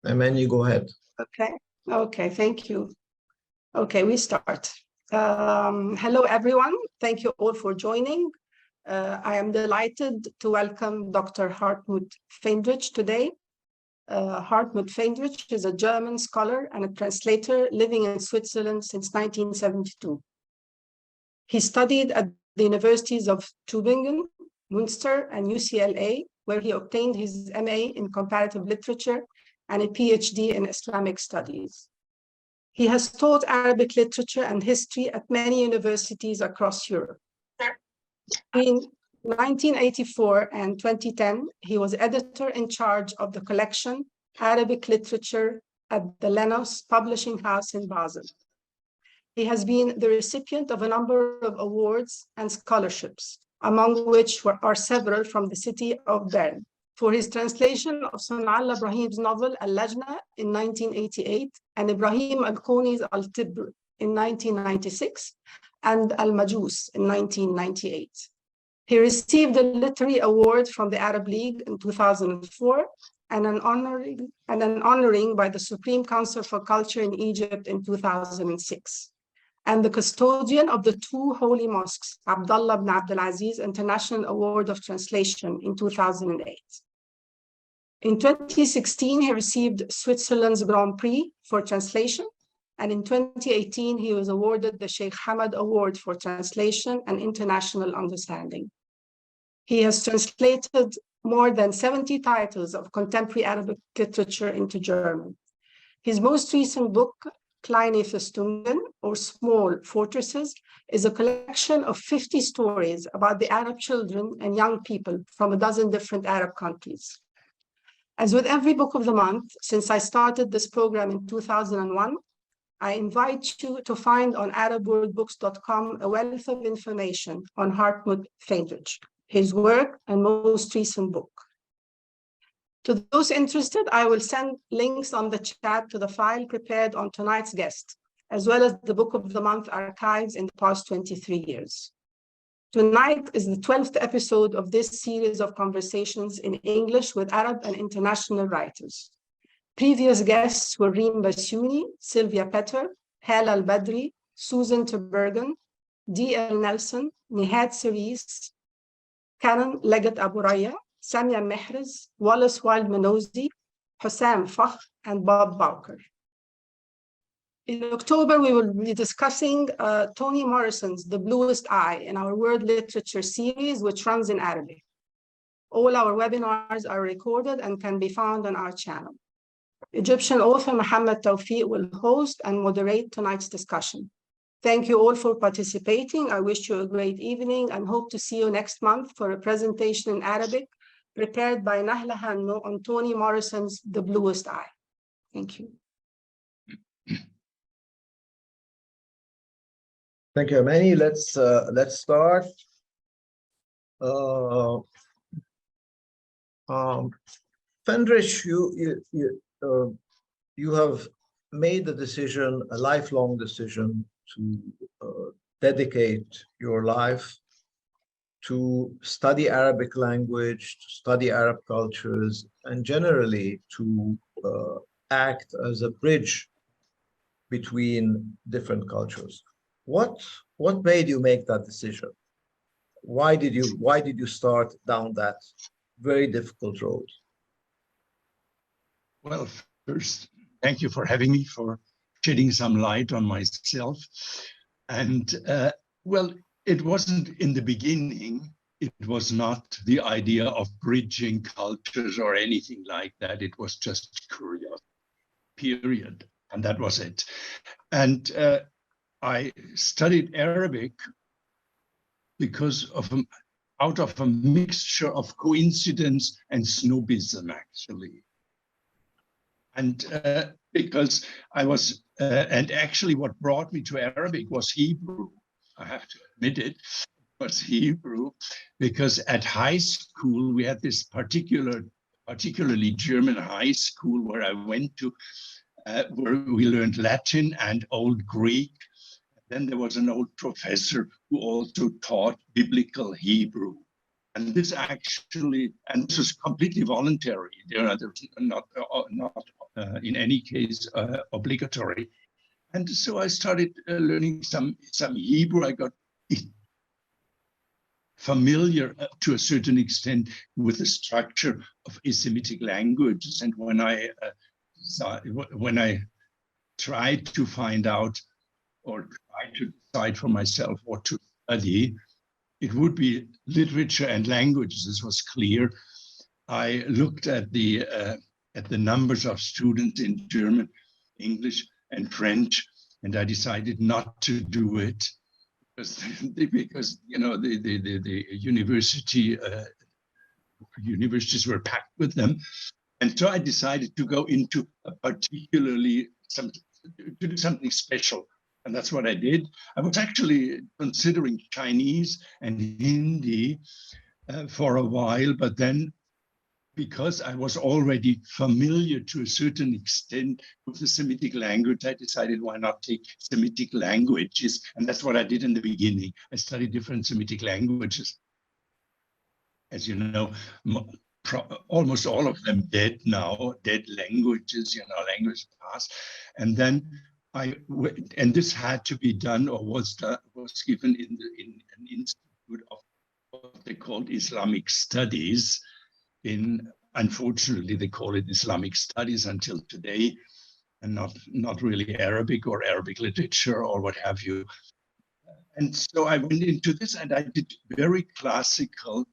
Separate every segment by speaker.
Speaker 1: Emani, go ahead.
Speaker 2: Okay, thank you. Okay, we start. Hello, everyone. Thank you all for joining. I am delighted to welcome Dr. Hartmut Fähndrich today. Hartmut Fähndrich is a German scholar and a translator living in Switzerland since 1972. He studied at the universities of Tübingen, Münster, and UCLA, where he obtained his MA in comparative literature and a PhD in Islamic studies. He has taught Arabic literature and history at many universities across Europe. In 1984 and 2010, he was editor in charge of the collection Arabic Literature at the Lenos Publishing House in Basel. He has been the recipient of a number of awards and scholarships, among which are several from the city of Bern, for his translation of San'Allah Ibrahim's novel Al-Lajna in 1988 and Ibrahim Al-Khoni's Al-Tibr in 1996 and Al-Majus in 1998. He received a literary award from the Arab League in 2004 and an honoring by the Supreme Council for Culture in Egypt in 2006, and the custodian of the two holy mosques, Abdullah ibn Abdulaziz International Award of Translation in 2008. In 2016, he received Switzerland's Grand Prix for translation, and in 2018, he was awarded the Sheikh Hamad Award for Translation and International Understanding. He has translated more than 70 titles of contemporary Arabic literature into German. His most recent book, Kleine Festungen, or Small Fortresses, is a collection of 50 stories about the Arab children and young people from a dozen different Arab countries. As with every book of the month, since I started this program in 2001, I invite you to find on ArabWorldBooks.com a wealth of information on Hartmut Fähndrich, his work and most recent book. To those interested, I will send links on the chat to the file prepared on tonight's guest, as well as the Book of the Month archives in the past 23 years. Tonight is the 12th episode of this series of conversations in English with Arab and international writers. Previous guests were Reem Bassiouni, Sylvia Petter, Hal Al-Badri, Susan Terbergen, D.L. Nelson, Nihat Cerise, Canon Leggett Abu Raya, Samia Mehriz, Wallace Wild Menozi, Hussam Fakh, and Bob Bowker. In October, we will be discussing Toni Morrison's The Bluest Eye in our World Literature series, which runs in Arabic. All our webinars are recorded and can be found on our channel. Egyptian author Mohammed Tawfiq will host and moderate tonight's discussion. Thank you all for participating. I wish you a great evening and hope to see you next month for a presentation in Arabic prepared by Nahla Hanno on Toni Morrison's The Bluest Eye. Thank you.
Speaker 1: Thank you, Emani. Let's start. Fähndrich, you have made the decision, a lifelong decision, to dedicate your life to study Arabic language, to study Arab cultures, and generally to act as a bridge between different cultures. What made you make that decision? Why did you start down that very difficult road?
Speaker 3: Well, first, thank you for having me, for shedding some light on myself. And well, it wasn't in the beginning, it was not the idea of bridging cultures or anything like that. It was just curiosity, period. And that was it. And I studied Arabic because of out of a mixture of coincidence and snobism, actually. And because I was, and actually what brought me to Arabic was Hebrew. I have to admit it was Hebrew, because at high school, we had this particularly German high school where I went to, where we learned Latin and Old Greek. Then there was an old professor who also taught biblical Hebrew. And this actually, and this was completely voluntary. There's not in any case obligatory. And so I started learning some Hebrew. I got familiar to a certain extent with the structure of Semitic languages. And when I tried to find out or tried to decide for myself what to study, it would be literature and languages. This was clear. I looked at the numbers of students in German, English, and French, and I decided not to do it because you know the universities were packed with them, and so I decided to go into a particularly to do something special. And that's what I did. I was actually considering Chinese and Hindi for a while, but then because I was already familiar to a certain extent with the Semitic language, I decided why not take Semitic languages? And that's what I did in the beginning. I studied different Semitic languages. As you know, almost all of them dead now, dead languages, you know, language past. And then and this had to be done or was given in an institute of what they called Islamic studies. Unfortunately, they call it Islamic studies until today, and not really Arabic or Arabic literature or what have you. And so I went into this and I did very classical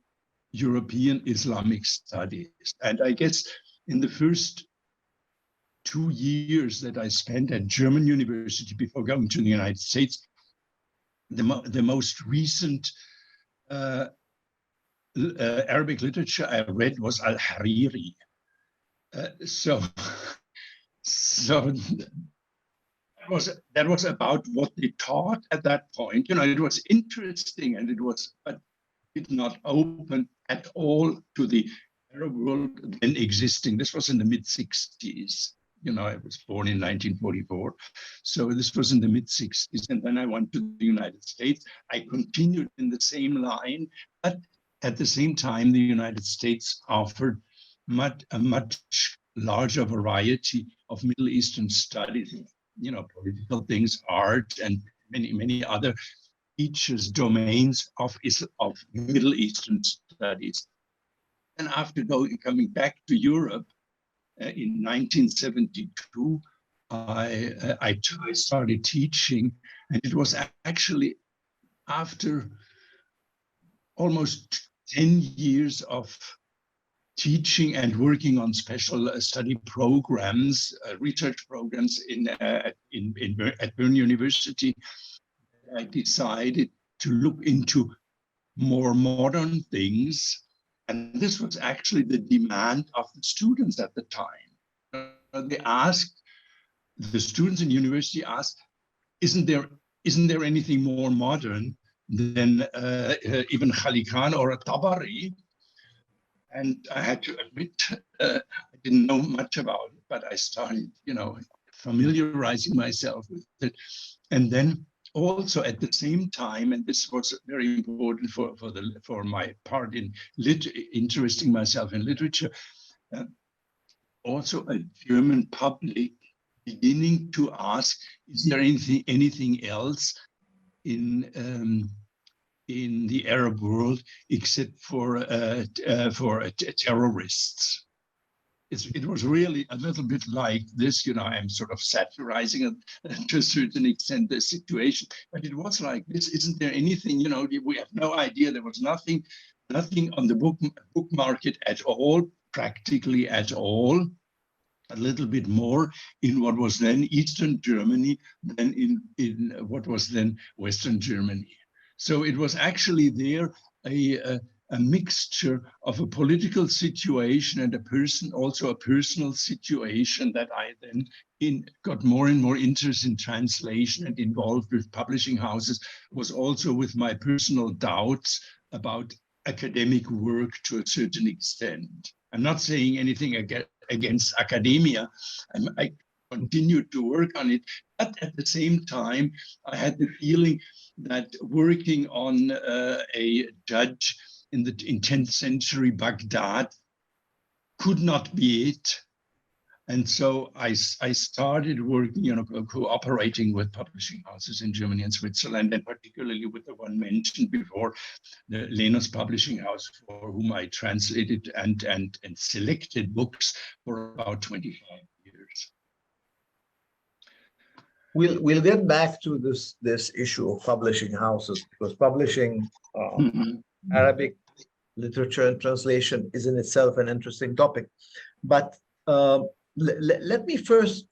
Speaker 3: European Islamic studies. And I guess in the first 2 years that I spent at German university before going to the United States, the most recent Arabic literature I read was Al-Hariri. So that was about what they taught at that point. You know, it was interesting, and but did not open at all to the Arab world then existing. This was in the mid-60s. You know, I was born in 1944. So this was in the mid-60s. And then I went to the United States. I continued in the same line, but at the same time, the United States offered a much larger variety of Middle Eastern studies, you know, political things, art, and many other features, domains of Middle Eastern studies. And after coming back to Europe in 1972, I started teaching, and it was actually after almost 10 years of teaching and working on special study programs, research programs at Bern University, I decided to look into more modern things. And this was actually the demand of the students at the time. The students in university asked, isn't there anything more modern than Ibn Khalikan or a Tabari? And I had to admit, I didn't know much about it, but I started, you know, familiarizing myself with it. And then also at the same time, and this was very important for my part in interesting myself in literature, also a German public beginning to ask, is there anything else in the Arab world except for terrorists? It was really a little bit like this, you know, I'm sort of satirizing to a certain extent the situation, but it was like this. Isn't there anything, you know, we have no idea. There was nothing on the book market at all, practically at all. A little bit more in what was then Eastern Germany than in what was then Western Germany. So it was actually there a mixture of a political situation and also a personal situation that I then got more and more interest in translation and involved with publishing houses, was also with my personal doubts about academic work to a certain extent. I'm not saying anything against academia. I continued to work on it, but at the same time, I had the feeling that working on a judge in 10th century Baghdad could not be it. And so I started working, cooperating with publishing houses in Germany and Switzerland, and particularly with the one mentioned before, the Lenos Publishing House, for whom I translated and selected books for about 25 years.
Speaker 1: We'll get back to this issue of publishing houses, because publishing Arabic literature and translation is in itself an interesting topic. But let me first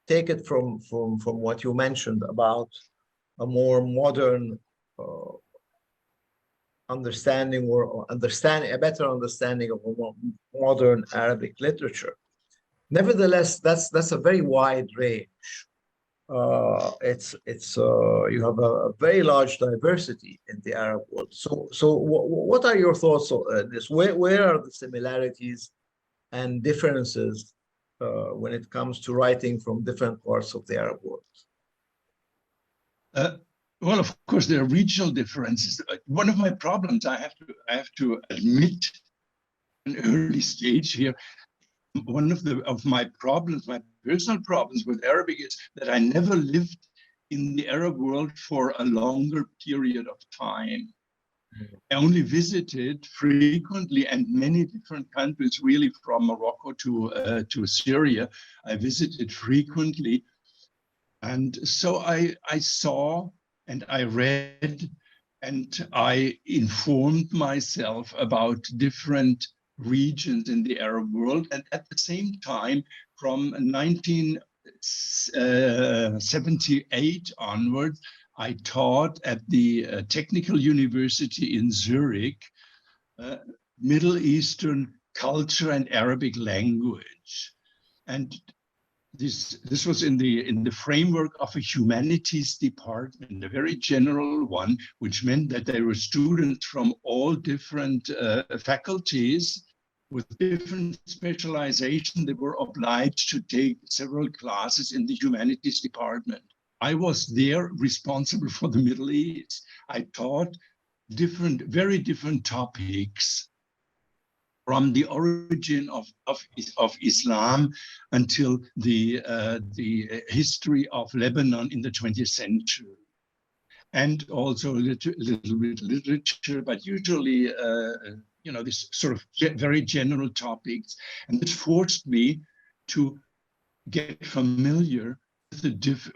Speaker 1: take it from what you mentioned about a more modern understanding, or a better understanding of a more modern Arabic literature. Nevertheless, that's a very wide range. You have a very large diversity in the Arab world. So what are your thoughts on this? Where are the similarities and differences when it comes to writing from different parts of the Arab world?
Speaker 3: Well, of course, there are regional differences. One of my problems, I have to admit, an early stage here. One of my problems, my personal problems with Arabic, is that I never lived in the Arab world for a longer period of time. I only visited frequently, and many different countries, really from Morocco to Syria. I visited frequently, and so I saw and I read and I informed myself about different regions in the Arab world. And at the same time, from 1978 onwards, I taught at the Technical University in Zurich, Middle Eastern culture and Arabic language. And this was in the framework of a humanities department, a very general one, which meant that there were students from all different faculties with different specialization. They were obliged to take several classes in the humanities department. I was there responsible for the Middle East. I taught very different topics, from the origin of Islam until the history of Lebanon in the 20th century, and also a little bit literature, but usually this sort of very general topics. And it forced me to get familiar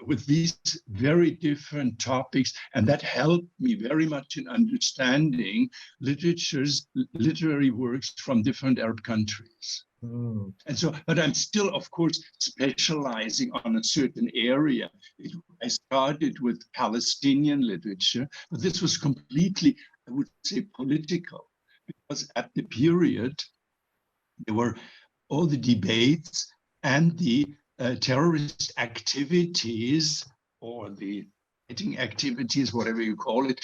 Speaker 3: with these very different topics, and that helped me very much in understanding literary works from different Arab countries. And so, but I'm still, of course, specializing on a certain area. I started with Palestinian literature, but this was completely, I would say, political, because at the period there were all the debates and the terrorist activities, or the fighting activities, whatever you call it,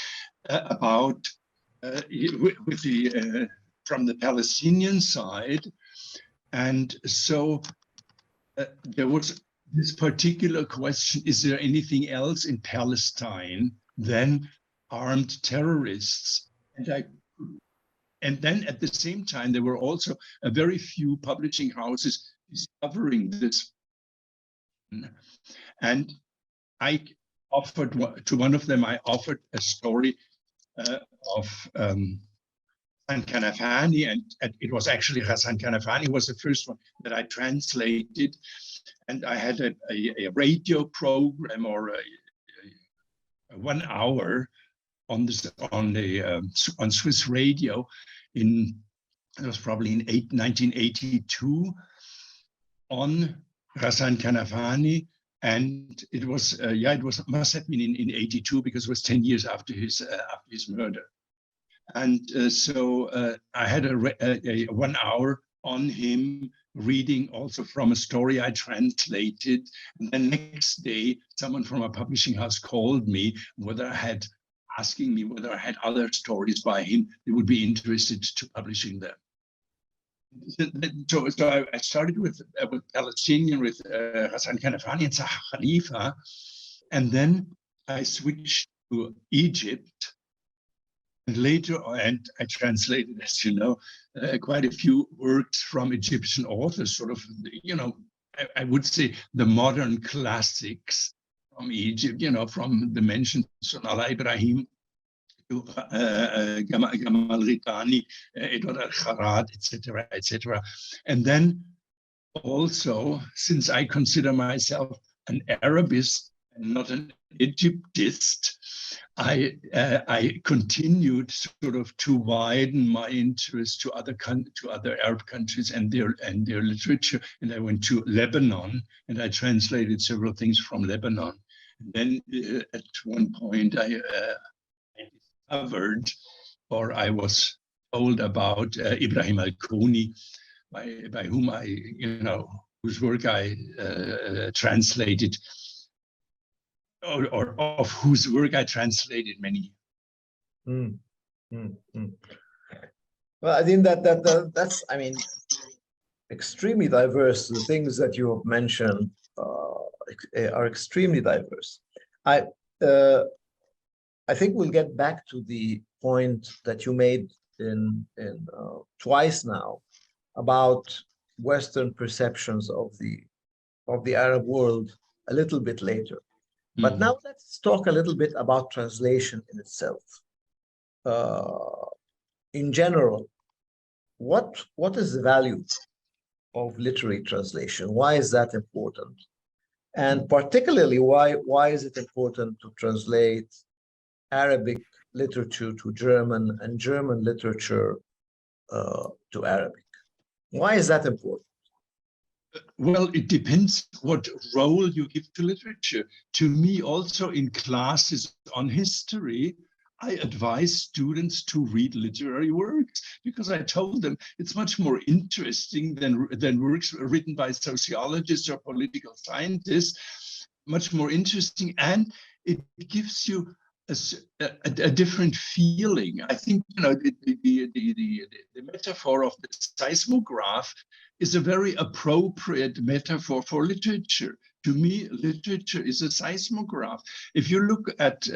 Speaker 3: from the Palestinian side. And so there was this particular question: is there anything else in Palestine than armed terrorists? And then at the same time, there were also a very few publishing houses discovering this. And I offered to one of them, I offered a story of Hassan Kanafani, and it was actually Hassan Kanafani was the first one that I translated. And I had a radio program, or a 1 hour on Swiss radio it was probably in 1982 on Hassan Kanafani, and it was must have been in 82, because it was 10 years after his murder. And so I had a 1 hour on him, reading also from a story I translated. And the next day, someone from a publishing house called me, asking me whether I had other stories by him they would be interested to publishing them. So I started with Palestinian, with Hassan Kanafani and Zaha Khalifa, and then I switched to Egypt, And later, and I translated, as you know, quite a few works from Egyptian authors, sort of, you know, I would say the modern classics from Egypt, you know, from the mentioned Sonala Ibrahim to Gamal Ritani, Edward al-Kharad, etc., etc. And then also, since I consider myself an Arabist and not an Egyptist, I continued sort of to widen my interest to other Arab countries and their literature. And I went to Lebanon and I translated several things from Lebanon. And then at one point I discovered, or I was told about Ibrahim al-Kuni, by whom I, you know, whose work I translated, or of whose work I translated many.
Speaker 1: Well, I think that's, I mean, extremely diverse. The things that you have mentioned are extremely diverse. I think we'll get back to the point that you made in twice now about Western perceptions of the Arab world a little bit later. But now let's talk a little bit about translation in itself. In general, what is the value of literary translation? Why is that important? And particularly, why is it important to translate Arabic literature to German and German literature to Arabic? Why is that important?
Speaker 3: Well, it depends what role you give to literature. To me, also in classes on history, I advise students to read literary works because I told them it's much more interesting than works written by sociologists or political scientists, much more interesting, and it gives you a different feeling. I think, you know, the metaphor of the seismograph is a very appropriate metaphor for literature. To me, literature is a seismograph. If you look at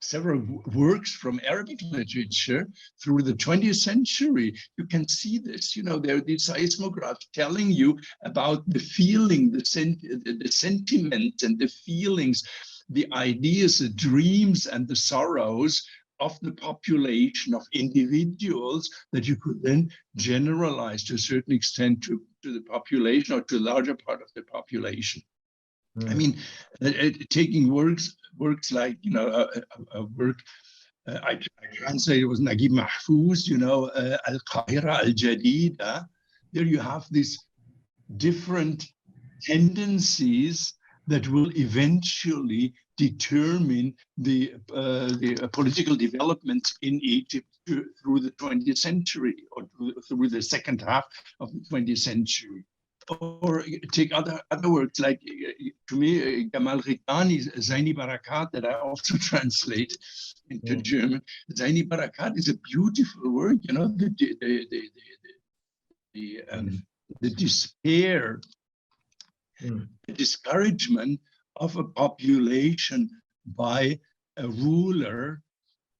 Speaker 3: several works from Arabic literature through the 20th century, you can see this. You know, there are these seismographs telling you about the feeling, the sentiment and the feelings, the ideas, the dreams and the sorrows of the population, of individuals, that you could then generalize to a certain extent to the population or to a larger part of the population. I mean, taking works like, you know, a work I translated was Naguib Mahfouz, you know, Al-Qahira Al-Jadida. There you have these different tendencies that will eventually determine the political developments in Egypt through the 20th century or through the second half of the 20th century. Or take other works like, to me, Gamal Ritani's Zaini Barakat, that I also translate into German. Zaini Barakat is a beautiful work, you know, the despair, the discouragement of a population by a ruler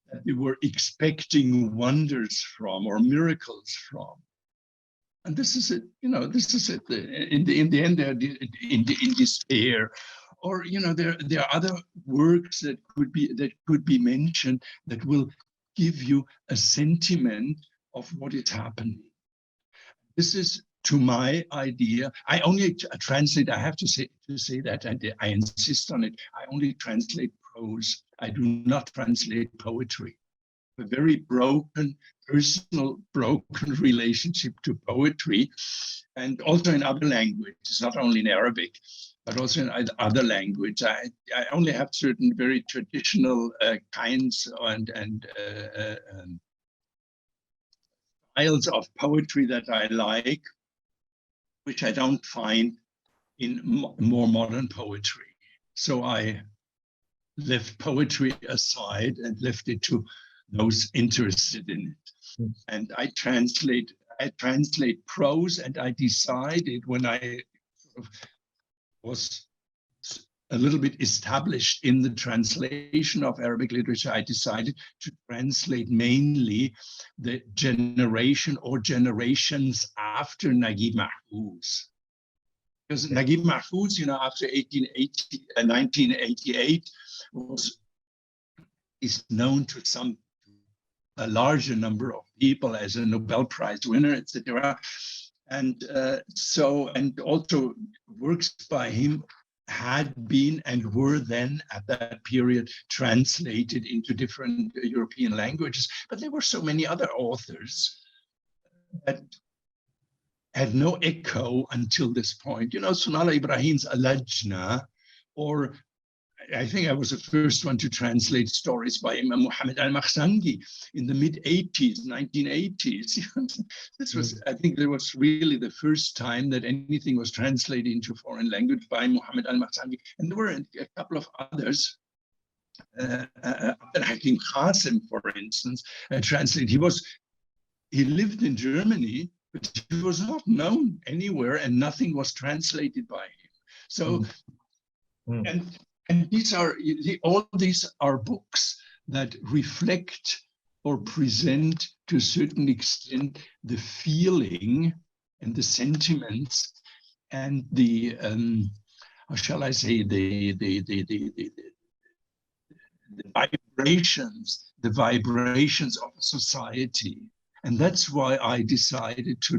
Speaker 3: that they were expecting wonders from or miracles from. And this is it, you know, this is it. In the end, they're in despair. Or, you know, there are other works that could be mentioned that will give you a sentiment of what is happening. This is, to my idea, I only translate, I have to say that, and I insist on it, I only translate prose. I do not translate poetry. A very personal relationship to poetry, and also in other languages, not only in Arabic, but also in other languages. I only have certain very traditional kinds and styles of poetry that I like, which I don't find in more modern poetry. So I left poetry aside and left it to those interested in it. And I translate prose, and I decided when I sort of was a little bit established in the translation of Arabic literature, I decided to translate mainly the generation or generations after Naguib Mahfouz. Because Naguib Mahfouz, after 1988, is known to a larger number of people as a Nobel Prize winner, etc. And and also works by him had been and were then at that period translated into different European languages. But there were so many other authors that had no echo until this point. Sunala Ibrahim's Al-Lajna, or I think I was the first one to translate stories by Imam Muhammad al-Makhzangi in the mid-80s, 1980s. This was, I think, there was really the first time that anything was translated into foreign language by Muhammad al-Makhzangi. And there were a couple of others. Hakim Qasim, for instance, translated. He lived in Germany, but he was not known anywhere, and nothing was translated by him. So, and all these are books that reflect or present to a certain extent the feeling and the sentiments and the how shall I say, the vibrations of society. And that's why I decided to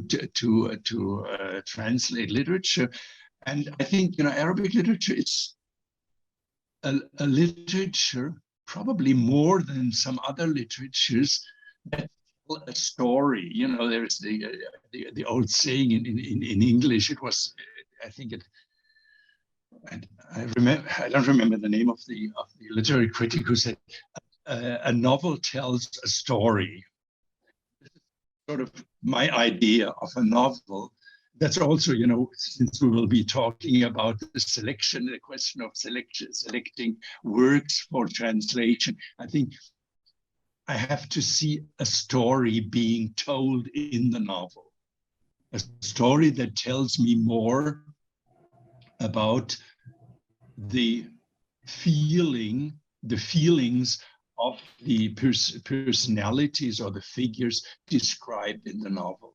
Speaker 3: translate literature. And I think Arabic literature is a literature, probably more than some other literatures, that tell a story. There is the old saying in English. It was, I think I don't remember the name of the literary critic who said, a novel tells a story. Sort of my idea of a novel. That's also, since we will be talking about the selection, the question of selecting works for translation, I think I have to see a story being told in the novel, a story that tells me more about the feelings of the personalities or the figures described in the novel.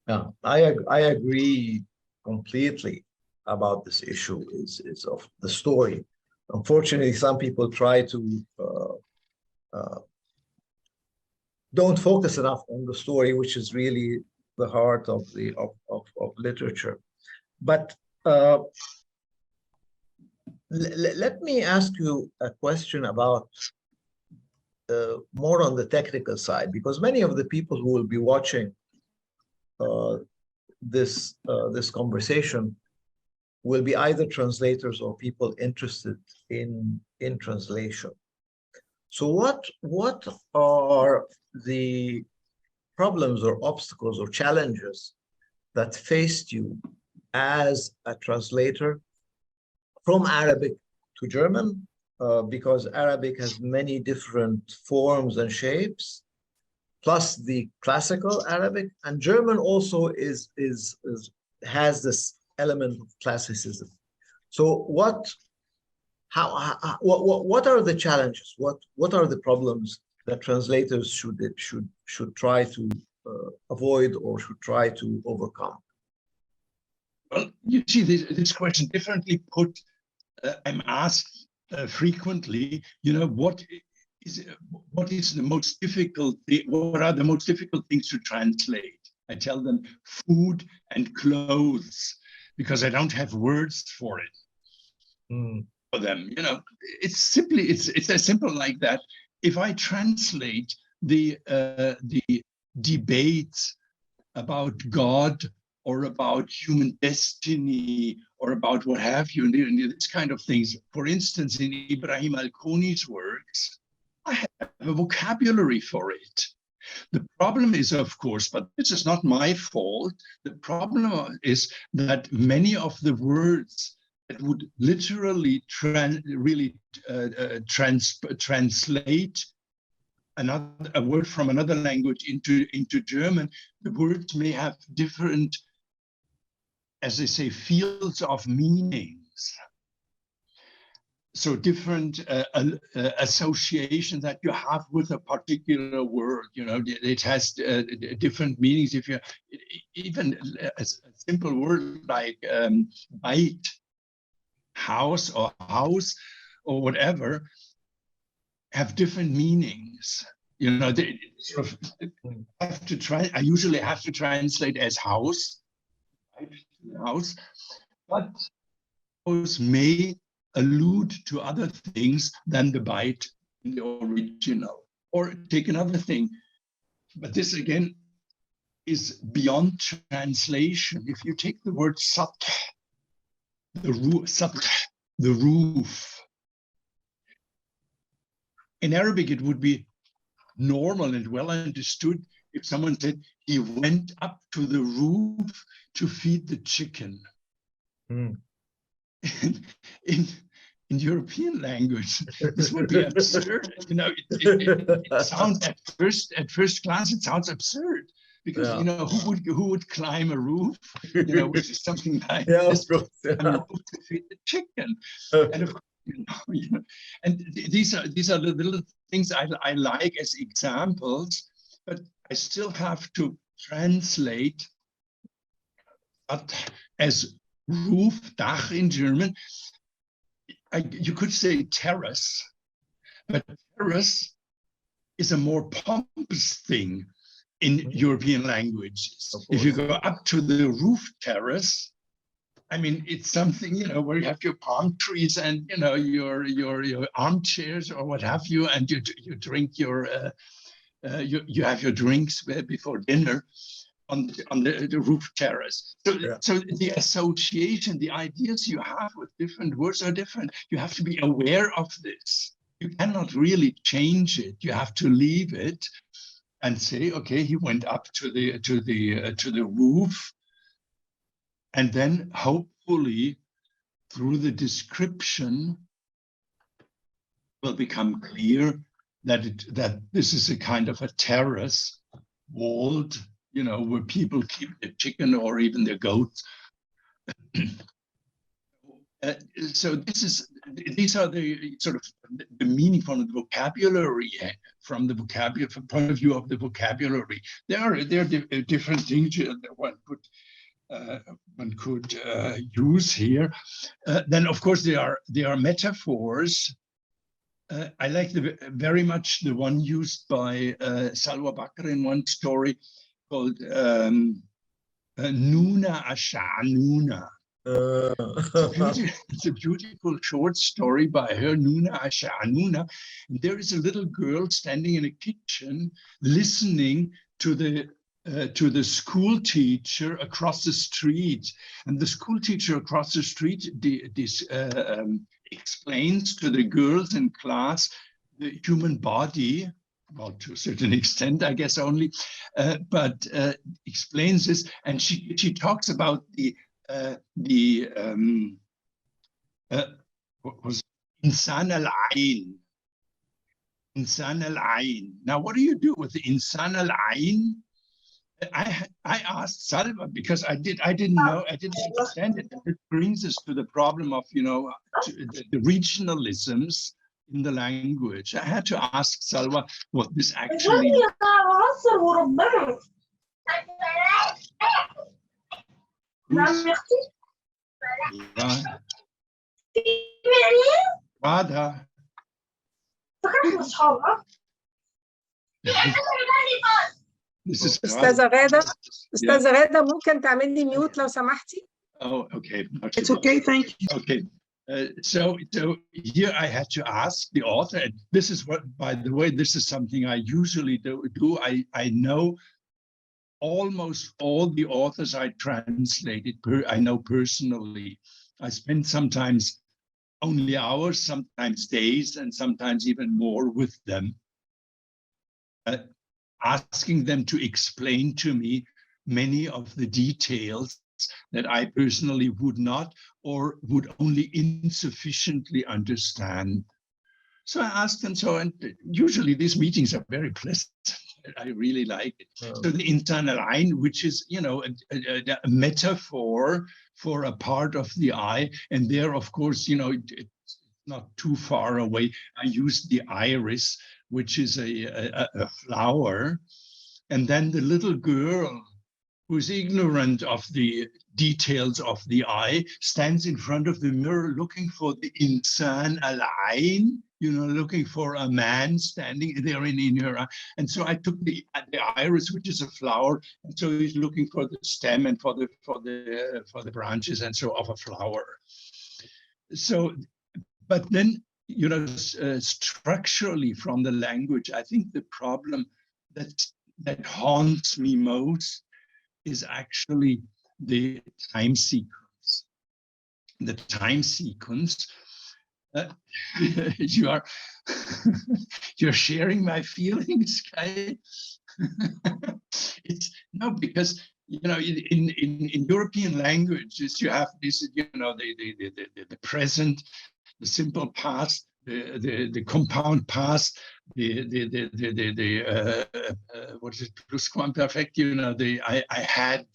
Speaker 1: Yeah, I agree completely about this issue is of the story. Unfortunately, some people try to don't focus enough on the story, which is really the heart of literature. But let me ask you a question about more on the technical side, because many of the people who will be watching this conversation will be either translators or people interested in translation. So what are the problems or obstacles or challenges that faced you as a translator from Arabic to German? Because Arabic has many different forms and shapes, plus the classical Arabic, and German also has this element of classicism. So what are the challenges? What are the problems that translators should try to avoid or should try to overcome?
Speaker 3: Well, you see this question differently put. I'm asked frequently, what is the most difficult? What are the most difficult things to translate? I tell them food and clothes, because I don't have words for it. For them, it's as simple like that. If I translate the debates about God or about human destiny or about what have you, and this kind of things, for instance, in Ibrahim al-Kuni's works, I have a vocabulary for it. The problem is, of course, but this is not my fault, the problem is that many of the words that would literally translate a word from another language into German, the words may have different as they say, fields of meanings. So different associations that you have with a particular word, you know, it has different meanings. If you even a simple word like bite, house or whatever, have different meanings. You know, they sort of have to try. I usually have to translate as house, house, but those may allude to other things than the bite in the original. Or take another thing, but this again is beyond translation. If you take the word sat, the roof. In Arabic, it would be normal and well understood if someone said he went up to the roof to feed the chicken.
Speaker 1: Mm.
Speaker 3: In European language, this would be absurd. You know, it sounds at first glance, it sounds absurd because you know who would climb a roof, you know, which is something like this,
Speaker 1: of course,
Speaker 3: roof to feed the chicken, and of course, you know, and these are the little things I like as examples, but I still have to translate as roof, Dach in German. You could say terrace, but terrace is a more pompous thing in European languages. If you go up to the roof terrace, I mean, it's something, you know, where you have your palm trees and, you know, your armchairs or what have you, and you drink your, you have your drinks before dinner on the roof terrace. So the association, the ideas you have with different words are different. You have to be aware of this. You cannot really change it. You have to leave it and say, okay, he went up to the roof, and then hopefully through the description will become clear that this is a kind of a terrace, walled, you know, where people keep their chicken or even their goats. So these are the sort of the meaning from the vocabulary, from the point of view of the vocabulary. There are different things that one could use here. Then of course there are metaphors. I like very much the one used by Salwa Bakr in one story called Nuna Asha Nuna. It's a beautiful short story by her, Nuna Asha Nuna. And there is a little girl standing in a kitchen listening to the school teacher across the street. And the school teacher across the street explains to the girls in class the human body, well, to a certain extent, I guess only, but explains this, and she talks about what was Insan al-Ain. Insan al-Ain. Now, what do you do with the Insan al-Ain? I asked Salva because I didn't know, I didn't understand it. And it brings us to the problem of, you know, the regionalisms in the language. I had to ask Salva what this actually. Radha. This is
Speaker 2: أستاذة غادة ممكن تعملي ميوت لو سمحتي؟
Speaker 3: Oh, okay.
Speaker 2: It's okay, thank you.
Speaker 3: Okay. So here I had to ask the author, and this is what, by the way, this is something I usually do. I know almost all the authors I translated, I know personally. I spend sometimes only hours, sometimes days, and sometimes even more with them, asking them to explain to me many of the details that I personally would not or would only insufficiently understand. So I asked them, and usually these meetings are very pleasant. I really like it.
Speaker 1: Yeah.
Speaker 3: So the internal eye, which is, you know, a metaphor for a part of the eye. And there, of course, you know, it's not too far away. I used the iris, which is a flower. And then the little girl who's ignorant of the details of the eye stands in front of the mirror looking for the insan al-ain, you know, looking for a man standing there in her eye. And so I took the iris, which is a flower, and so he's looking for the stem and for the branches and so of a flower. So, but then, you know, structurally from the language, I think the problem that haunts me most is actually the time sequence. The time sequence. You're sharing my feelings, Kai. It's no, because you know, in European languages, you have this, you know, the present, the simple past, the compound past, what is it, plusquamperfect, you know, I had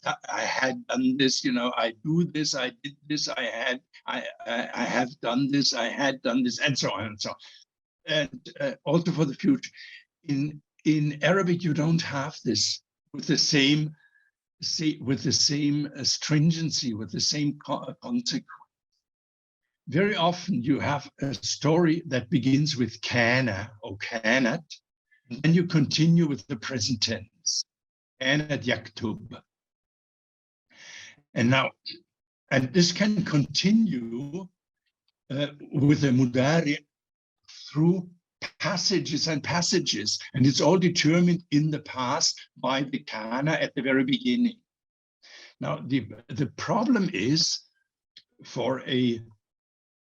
Speaker 3: done this, you know, I do this, I did this, I have done this, I had done this, and so on and so on. And also for the future. In Arabic, you don't have this with the same stringency, with the same consequence. Very often you have a story that begins with kana or kanat, and you continue with the present tense, kanat yaktub. And now, and this can continue with the mudari through passages and passages, and it's all determined in the past by the kana at the very beginning. Now, the problem is for a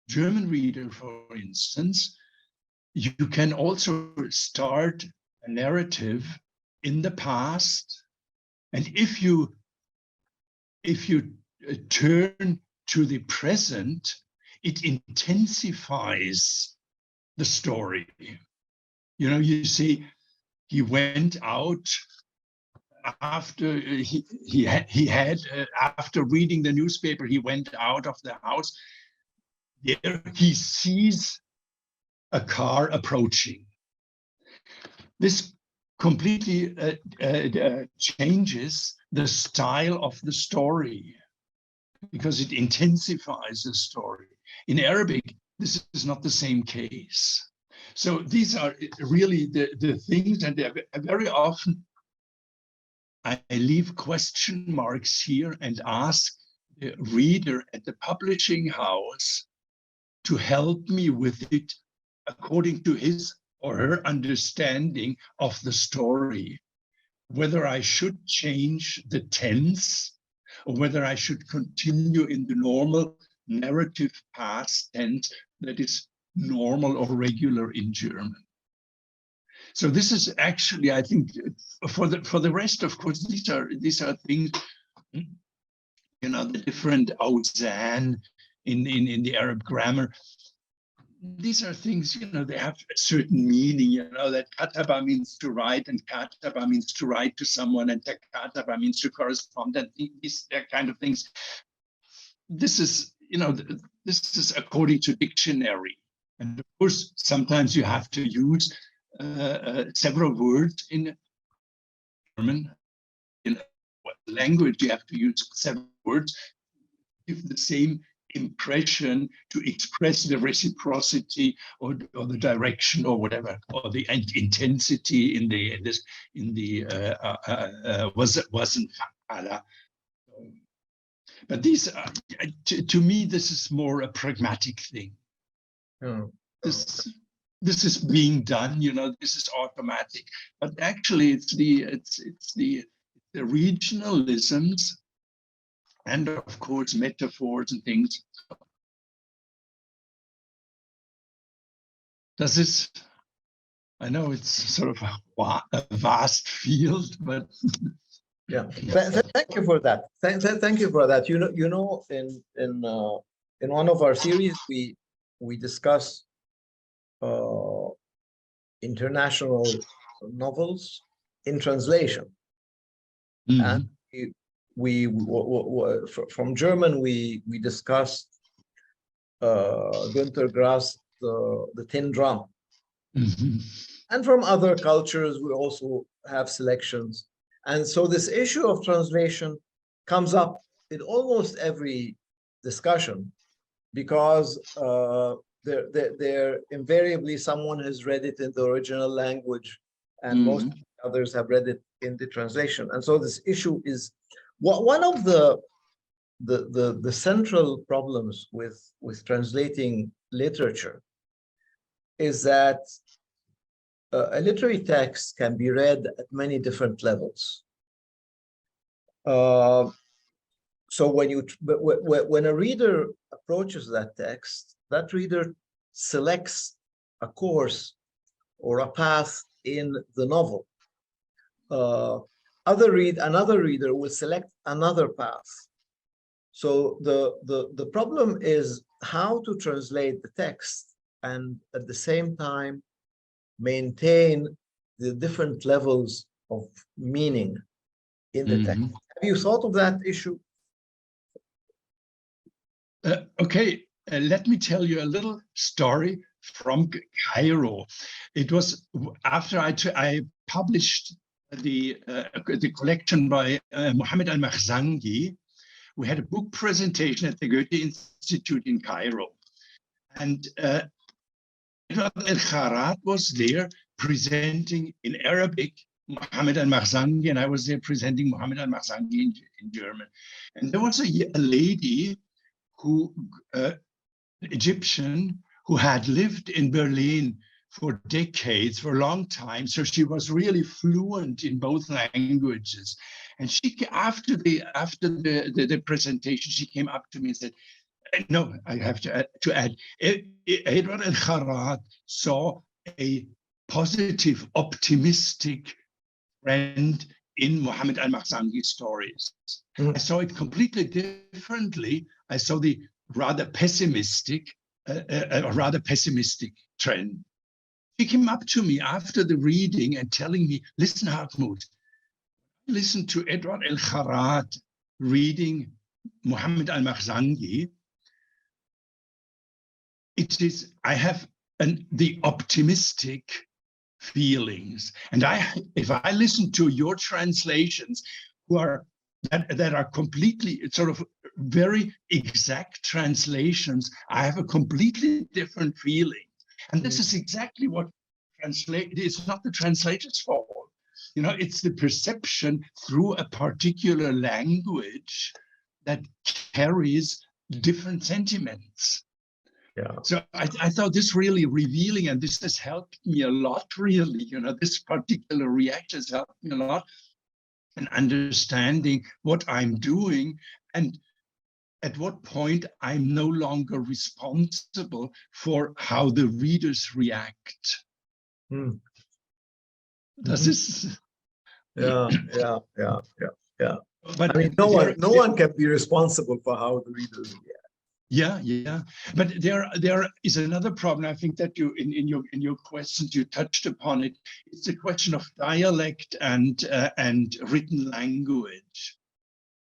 Speaker 3: German reader, for instance, you can also start a narrative in the past, and if you turn to the present, it intensifies the story. You know, you see, he went out after he had after reading the newspaper, he went out of the house. There he sees a car approaching. This completely changes the style of the story because it intensifies the story. In Arabic, this is not the same case. So these are really the things, and very often I leave question marks here and ask the reader at the publishing house to help me with it according to his or her understanding of the story, whether I should change the tense or whether I should continue in the normal narrative past tense that is normal or regular in German. So this is actually, I think, for the rest, of course, these are things, you know, the different awzan in the Arab grammar. These are things, you know, they have a certain meaning, you know, that kataba means to write, and kataba means to write to someone, and kataba means to correspond, and these kind of things. This is, you know, this is according to dictionary. And of course, sometimes you have to use several words in German. In what language you have to use several words, give the same impression to express the reciprocity or the direction or whatever, or the intensity in the wasn't. But these are, to me, this is more a pragmatic thing.
Speaker 1: Oh.
Speaker 3: This is being done, you know, this is automatic. But actually, it's the regionalisms and, of course, metaphors and things. Does this? I know it's sort of a vast field, but
Speaker 1: yeah. Thank you for that. Thank you for that. You know, in one of our series, we discuss international novels, in translation. And from German, we discussed Günter Grass, the Tin Drum. And from other cultures, we also have selections. And so this issue of translation comes up in almost every discussion, because there invariably someone has read it in the original language, and most others have read it in the translation. And so this issue is one of the central problems with translating literature, is that a literary text can be read at many different levels. So when a reader approaches that text, that reader selects a course or a path in the novel. Another reader will select another path. So the problem is how to translate the text and at the same time maintain the different levels of meaning in the text. Have you thought of that issue?
Speaker 3: Okay, let me tell you a little story from Cairo. It was after I published the collection by Mohammed al-Makhzangi. We had a book presentation at the Goethe Institute in Cairo. And Edward El-Kharat was there presenting in Arabic Mohammed al-Makhzangi, and I was there presenting Mohammed al-Makhzangi in German. And there was a lady who, Egyptian, who had lived in Berlin for decades, for a long time. So she was really fluent in both languages. And she, after the presentation, she came up to me and said, no, I have to add, Edward El-Kharat saw a positive, optimistic trend in Mohammed al-Makhzangi's stories. I saw it completely differently. I saw the rather pessimistic trend. She came up to me after the reading and telling me, listen, Hartmut, listen to Edward El-Kharat reading Mohammed al-Makhzangi. I have the optimistic feelings. And if I listen to your translations, that are completely sort of very exact translations, I have a completely different feeling. And this is exactly what it's not the translator's fault. You know, it's the perception through a particular language that carries different sentiments.
Speaker 1: Yeah.
Speaker 3: So I thought this really revealing, and this has helped me a lot, really. You know, this particular reaction has helped me a lot in understanding what I'm doing and at what point I'm no longer responsible for how the readers react. Does this?
Speaker 1: Yeah.
Speaker 3: But
Speaker 1: I mean, no one can be responsible for how the readers react.
Speaker 3: Yeah. But there is another problem. I think that you in your questions you touched upon it. It's a question of dialect and written language.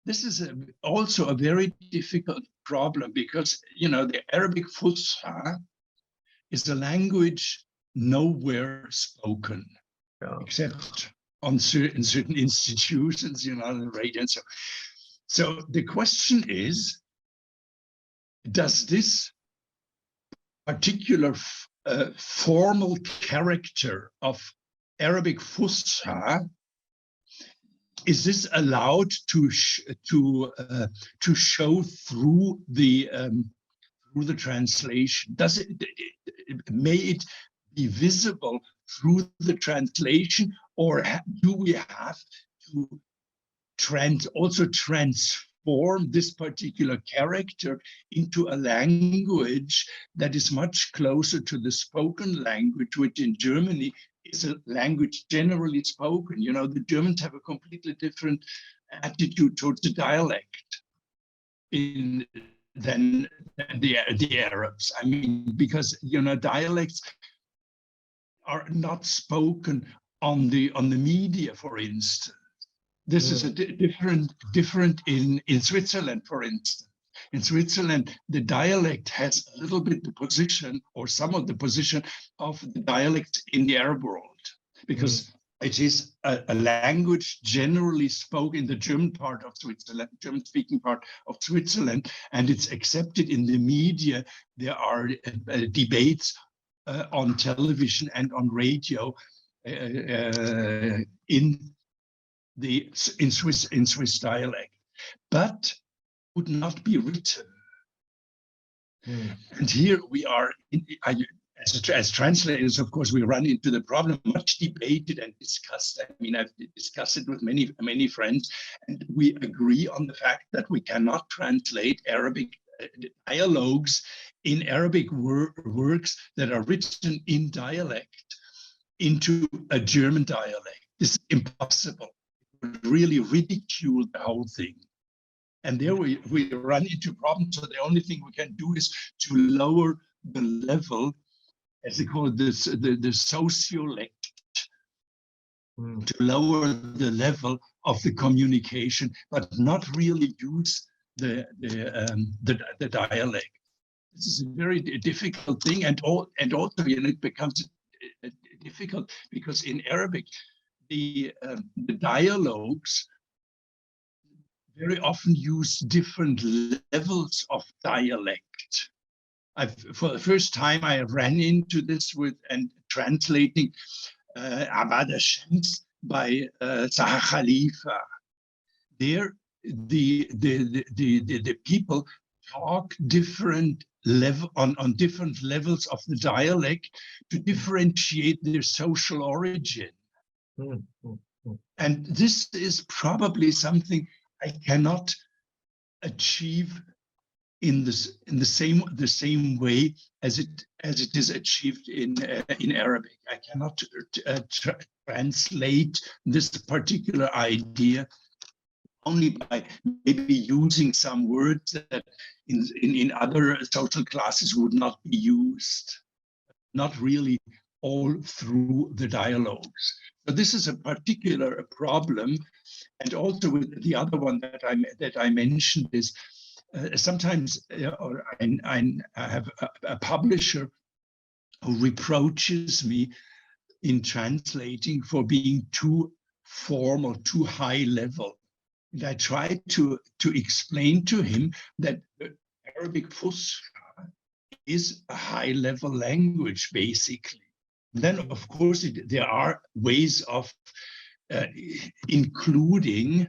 Speaker 3: This is also a very difficult problem because, you know, the Arabic Fusha is a language nowhere spoken, except in certain institutions, you know, on the radio and so. So the question is, does this particular formal character of Arabic Fusha, is this allowed to show through the translation? May it be visible through the translation, or do we have to also transform this particular character into a language that is much closer to the spoken language, which in Germany is a language generally spoken? You know, the Germans have a completely different attitude towards the dialect than the Arabs. I mean, because, you know, dialects are not spoken on the media, for instance. This is a different in Switzerland, for instance. In Switzerland, the dialect has a little bit the position, or some of the position of the dialect in the Arab world, because it is a language generally spoken in the German part of Switzerland, German-speaking part of Switzerland, and it's accepted in the media. There are debates on television and on radio in Swiss dialect, but would not be written. And here we are, as translators, of course, we run into the problem, much debated and discussed. I mean, I've discussed it with many friends, and we agree on the fact that we cannot translate Arabic dialogues in Arabic works that are written in dialect into a German dialect. This is impossible. It would really ridicule the whole thing. And there we run into problems. So the only thing we can do is to lower the level, as they call it, the sociolect, to lower the level of the communication, but not really use the dialect. This is a very difficult thing, and also it becomes difficult because in Arabic the dialogues very often use different levels of dialect. For the first time, I ran into this with and translating Abad al-Shams by Zaha Khalifa. There, the people talk different on different levels of the dialect to differentiate their social origin. And this is probably something I cannot achieve in the same way as it is achieved in Arabic. I cannot translate this particular idea only by maybe using some words that in other social classes would not be used, not really all through the dialogues. So this is a particular problem. And also with the other one that I mentioned is sometimes I have a publisher who reproaches me in translating for being too formal, too high level. And I try to explain to him that Arabic Fusha is a high level language, basically. And then, of course, there are ways of including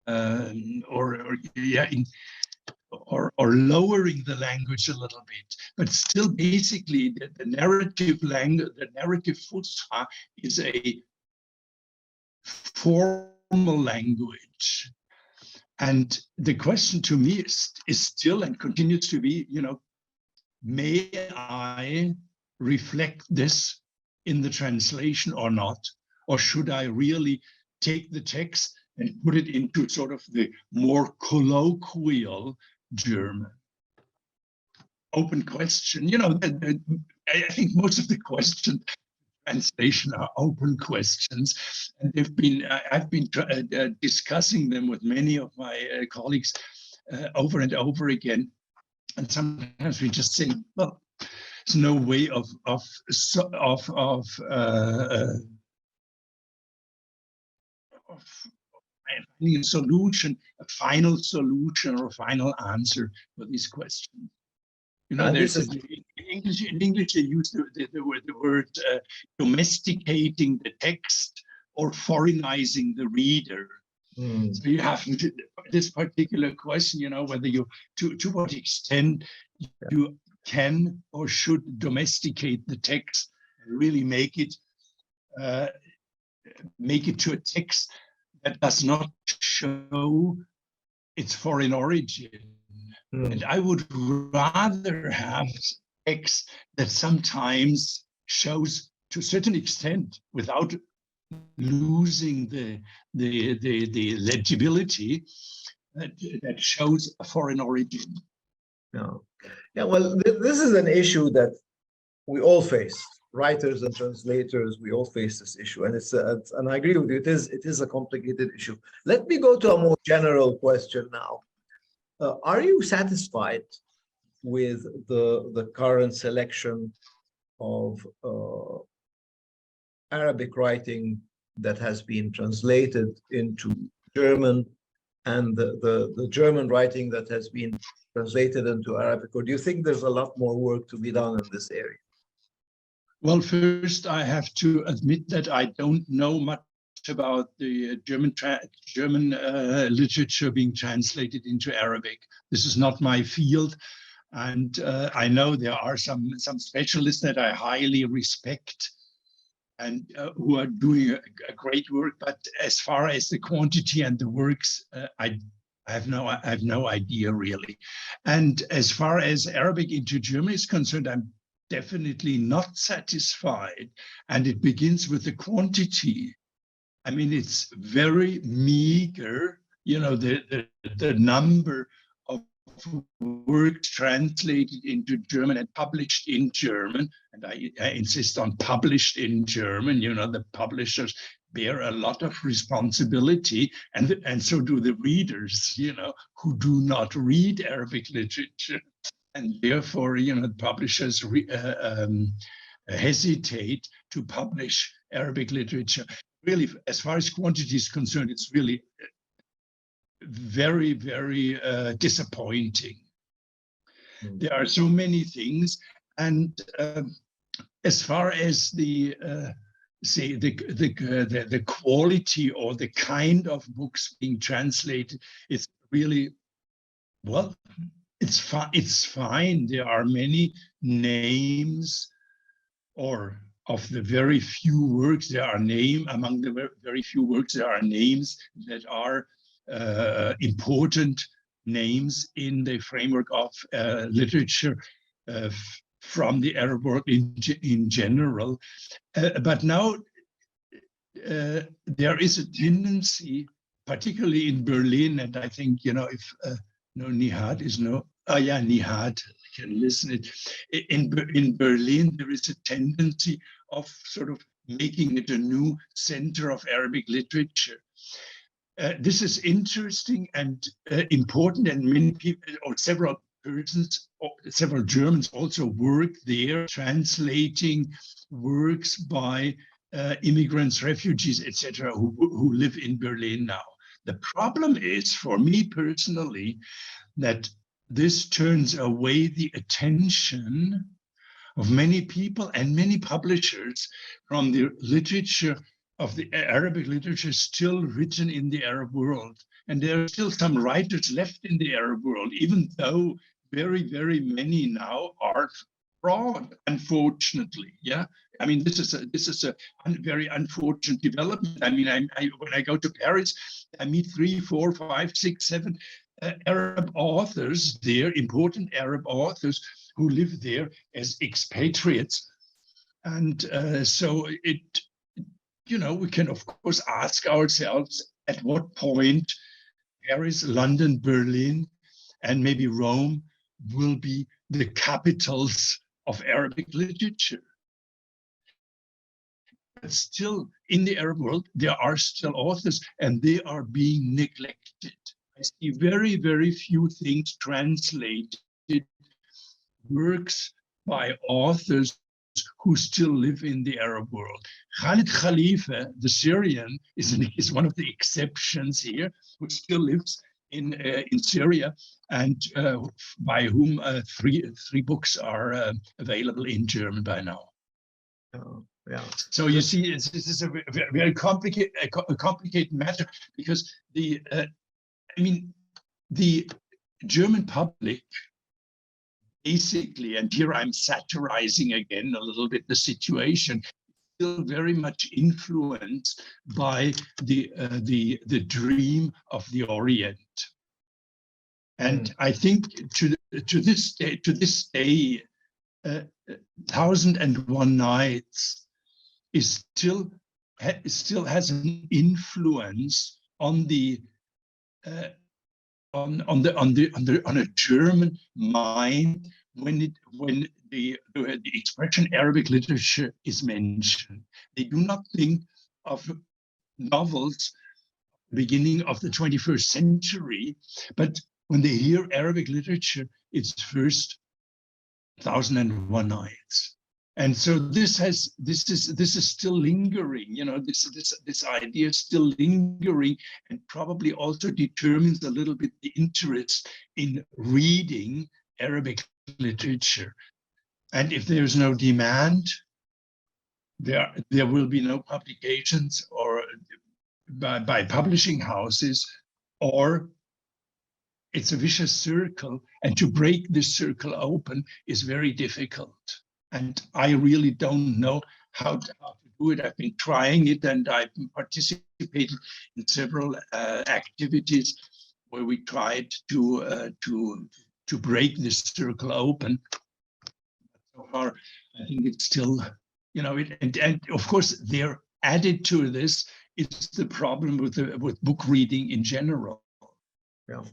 Speaker 3: or lowering the language a little bit, but still basically the narrative language, the narrative Fusha is a formal language. And the question to me is still and continues to be, may I reflect this in the translation or not? Or should I really take the text and put it into sort of the more colloquial German? Open question. I think most of the questions translation are open questions, and I've been discussing them with many of my colleagues over and over again. And sometimes we just say, well, there's no way of finding a solution, a final solution or a final answer for these questions. In English they use the word domesticating the text or foreignizing the reader. So you have this particular question, whether you to what extent you can or should domesticate the text and really make it to a text that does not show its foreign origin. And I would rather have text that sometimes shows to a certain extent, without losing the legibility, that shows a foreign origin.
Speaker 1: Yeah, well, this is an issue that we all face, writers and translators, we all face this issue, and and I agree with you. It is a complicated issue. Let me go to a more general question now. Are you satisfied with the current selection of Arabic writing that has been translated into German, and the German writing that has been translated into Arabic, or do you think there's a lot more work to be done in this area?
Speaker 3: Well, first I have to admit that I don't know much about the German literature being translated into Arabic. This is not my field, and I know there are some specialists that I highly respect and who are doing a great work. But as far as the quantity and the works, I have no idea really. And as far as Arabic into German is concerned, I'm definitely not satisfied. And it begins with the quantity. I mean, it's very meager, you know, the number of works translated into German and published in German. And I insist on published in German. You know, the publishers bear a lot of responsibility, and so do the readers, you know, who do not read Arabic literature. And therefore, you know, publishers hesitate to publish Arabic literature. Really, as far as quantity is concerned, it's really very, very disappointing. There are so many things, and as far as the say the quality or the kind of books being translated, it's really, well, it's fine. There are many names, or of the very few works, among the very few works, there are names that are important names in the framework of literature from the Arab world in general. But now there is a tendency, particularly in Berlin, and I think, you know, if Nihat is Nihat can listen it. In Berlin, there is a tendency of sort of making it a new center of Arabic literature. This is interesting and important, and many people, or several persons, or several Germans also work there, translating works by immigrants, refugees, etc., who live in Berlin now. The problem is, for me personally, that this turns away the attention of many people and many publishers from the literature of the Arabic literature still written in the Arab world. And there are still some writers left in the Arab world, even though very, very many now are fraud, unfortunately. Yeah, I mean, this is a very unfortunate development. I mean, when I go to Paris, I meet 3, 4, 5, 6, 7 Arab authors there, important Arab authors who live there as expatriates. And so it, you know, we can of course ask ourselves at what point Paris, London, Berlin, and maybe Rome will be the capitals of Arabic literature. But still, in the Arab world, there are still authors, and they are being neglected. I see very, very few things translated, works by authors who still live in the Arab world. Khalid Khalifa, the Syrian, is one of the exceptions here, who still lives in Syria, and by whom three books are available in German by now.
Speaker 1: Oh, yeah.
Speaker 3: So you see, this is a very complicated matter, because the German public basically, and here I'm satirizing again a little bit the situation, still very much influenced by the dream of the Orient. And I think to this day, 1001 Nights is still has an influence on the on a German mind when the expression Arabic literature is mentioned. They do not think of novels beginning of the 21st century, but when they hear Arabic literature, it's first 1001 Nights. And so this is still lingering, you know, this idea is still lingering, and probably also determines a little bit the interest in reading Arabic literature. And if there's no demand, there will be no publications or by publishing houses, or it's a vicious circle, and to break this circle open is very difficult. And I really don't know how to do it. I've been trying it, and I've participated in several activities where we tried to break this circle open. So far, I think it's still, you know, and of course, there added to this is the problem with book reading in general.
Speaker 1: Yeah.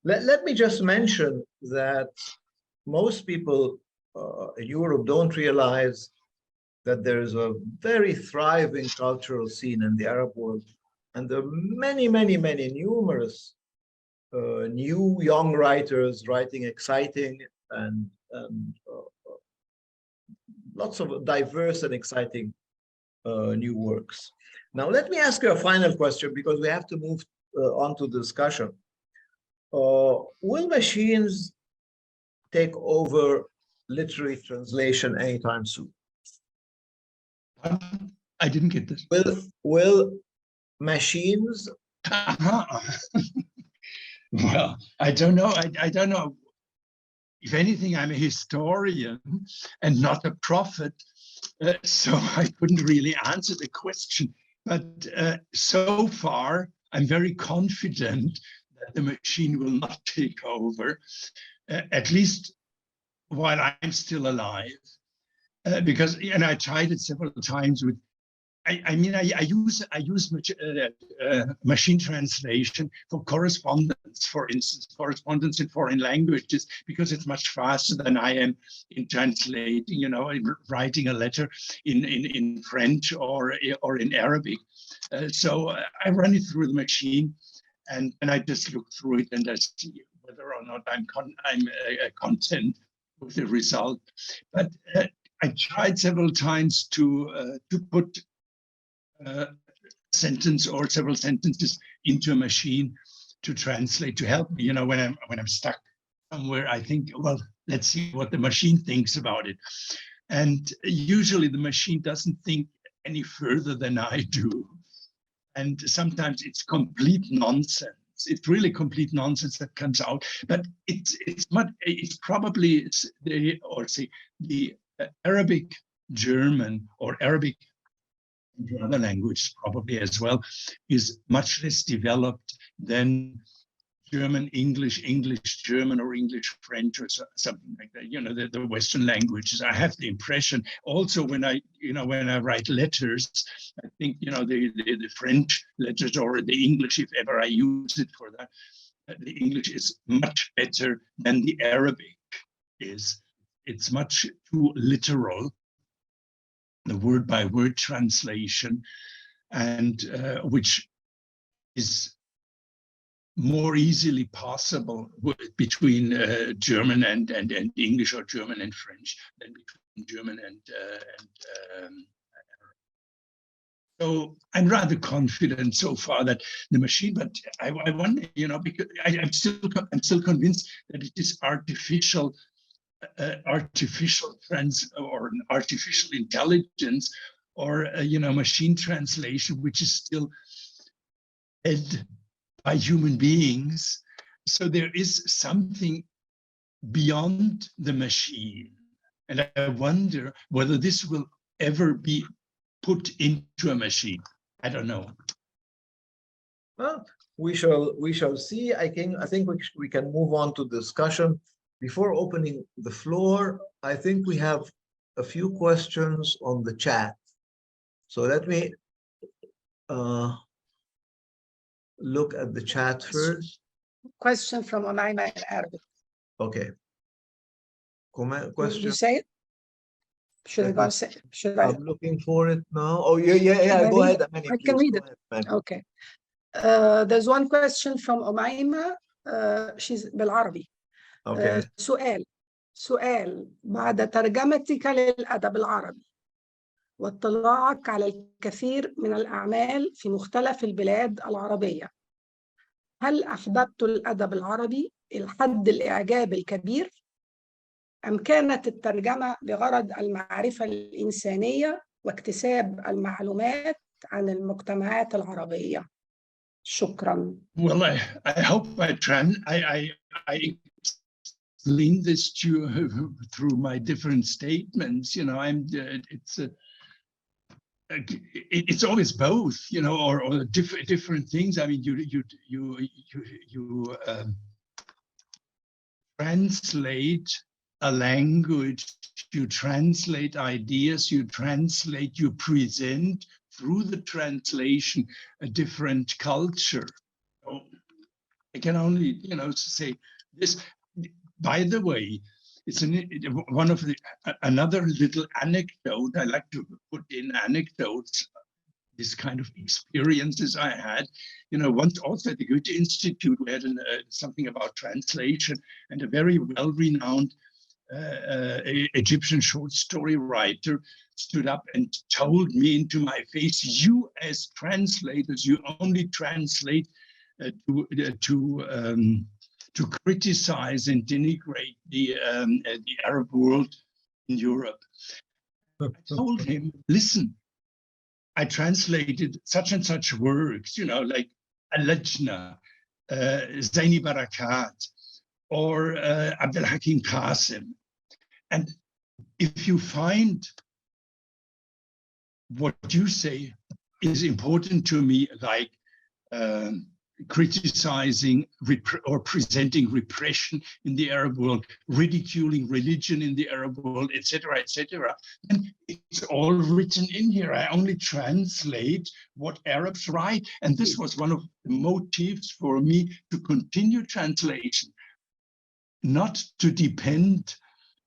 Speaker 1: Let me just mention that most people in Europe don't realize that there is a very thriving cultural scene in the Arab world. And there are many, numerous new young writers writing exciting and lots of diverse and exciting new works. Now, let me ask you a final question, because we have to move on to discussion. Will machines take over literary translation anytime soon?
Speaker 3: I didn't get this.
Speaker 1: Will machines?
Speaker 3: Well, I don't know. I don't know. If anything, I'm a historian and not a prophet, so I couldn't really answer the question. But so far, I'm very confident that the machine will not take over, at least while I'm still alive. Because, and I tried it several times with, I use machine translation for correspondence, for instance, correspondence in foreign languages, because it's much faster than I am in translating, you know, in writing a letter in French or in Arabic. So I run it through the machine, and I just look through it and I see whether or not I'm content with the result. But I tried several times to put a sentence or several sentences into a machine to translate, to help me. You know, when I'm stuck somewhere, I think, well, let's see what the machine thinks about it. And usually the machine doesn't think any further than I do. And sometimes it's complete nonsense. It's really complete nonsense that comes out. But it's probably the Arabic, German, or Arabic into other languages probably as well, is much less developed than German, English, German, or English, French, or something like that. You know, the Western languages. I have the impression also when I write letters, I think, you know, the French letters or the English, if ever I use it for that, the English is much better than the Arabic is. It's much too literal, the word-by-word translation, and which is more easily possible between German and English, or German and French, than between German and Arabic. So I'm rather confident so far that the machine, but I wonder, you know, because I'm still convinced that it is artificial intelligence, or machine translation, which is still led by human beings. So there is something beyond the machine, and I wonder whether this will ever be put into a machine. I don't know.
Speaker 1: Well, we shall see. I think we can move on to discussion. Before opening the floor, I think we have a few questions on the chat. So let me look at the chat first.
Speaker 2: question from Umayma in Arabic.
Speaker 1: Okay. Comment
Speaker 2: You
Speaker 1: question.
Speaker 2: say it? Should I say? Should I?
Speaker 1: I'm looking for it now. Oh, yeah. Go ahead, Amani,
Speaker 2: I can
Speaker 1: please.
Speaker 2: read
Speaker 1: Go
Speaker 2: it.
Speaker 1: ahead, Amani.
Speaker 2: Okay. There's one question from Umayma. She's بالعربي.
Speaker 1: Okay.
Speaker 2: سؤال بعد ترجمتك للأدب العربي واطلاعك على الكثير من الأعمال في مختلف البلاد العربية، هل أحببت الأدب العربي إلى حد الإعجاب الكبير؟ أم كانت الترجمة بغرض المعرفة الإنسانية واكتساب المعلومات عن المجتمعات العربية؟ شكرا.
Speaker 3: Well, I hope I explained this to you through my different statements. You know, it's always both, you know, or different things. I mean, you translate a language, you translate ideas, you present through the translation a different culture. So I can only, you know, say this. By the way, it's one of another little anecdote. I like to put in anecdotes, this kind of experiences I had. You know, once also at the Goethe Institute, we had something about translation, and a very well-renowned Egyptian short story writer stood up and told me into my face, "You as translators, you only translate to criticize and denigrate the Arab world in Europe." I told him, "Listen, I translated such and such works, you know, like Al-Lajna, Zaini Barakat, or Abdel Hakim Qasim. And if you find what you say is important to me, like criticizing or presenting repression in the Arab world, ridiculing religion in the Arab world, etc., and it's all written in here. I only translate what Arabs write." And this was one of the motives for me to continue translation, not to depend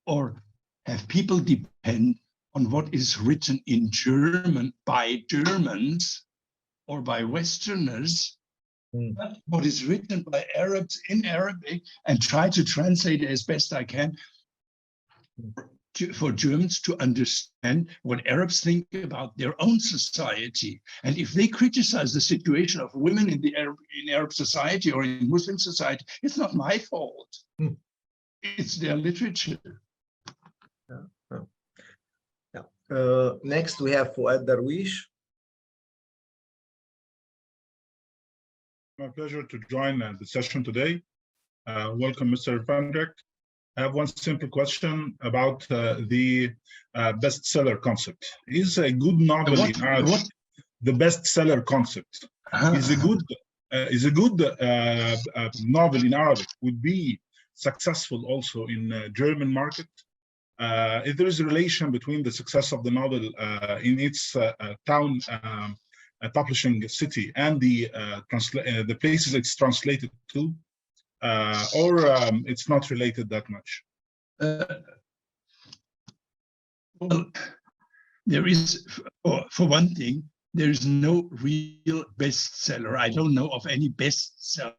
Speaker 3: or have people depend on what is written in German by Germans or by Westerners, but what is written by Arabs in Arabic, and try to translate it as best I can for Germans to understand what Arabs think about their own society. And if they criticize the situation of women in Arab society or in Muslim society, it's not my fault. It's their literature.
Speaker 1: Next, we have Fouad Darwish.
Speaker 4: My pleasure to join the session today. Welcome, Mr. Fähndrich. I have one simple question about the bestseller concept. Is a good novel in Arabic the bestseller concept? Is a good novel in Arabic would be successful also in German market? If there is a relation between the success of the novel in its town publishing city and the places it's translated to, or it's not related that much?
Speaker 3: Well, there is, for one thing, there is no real bestseller. I don't know of any bestseller,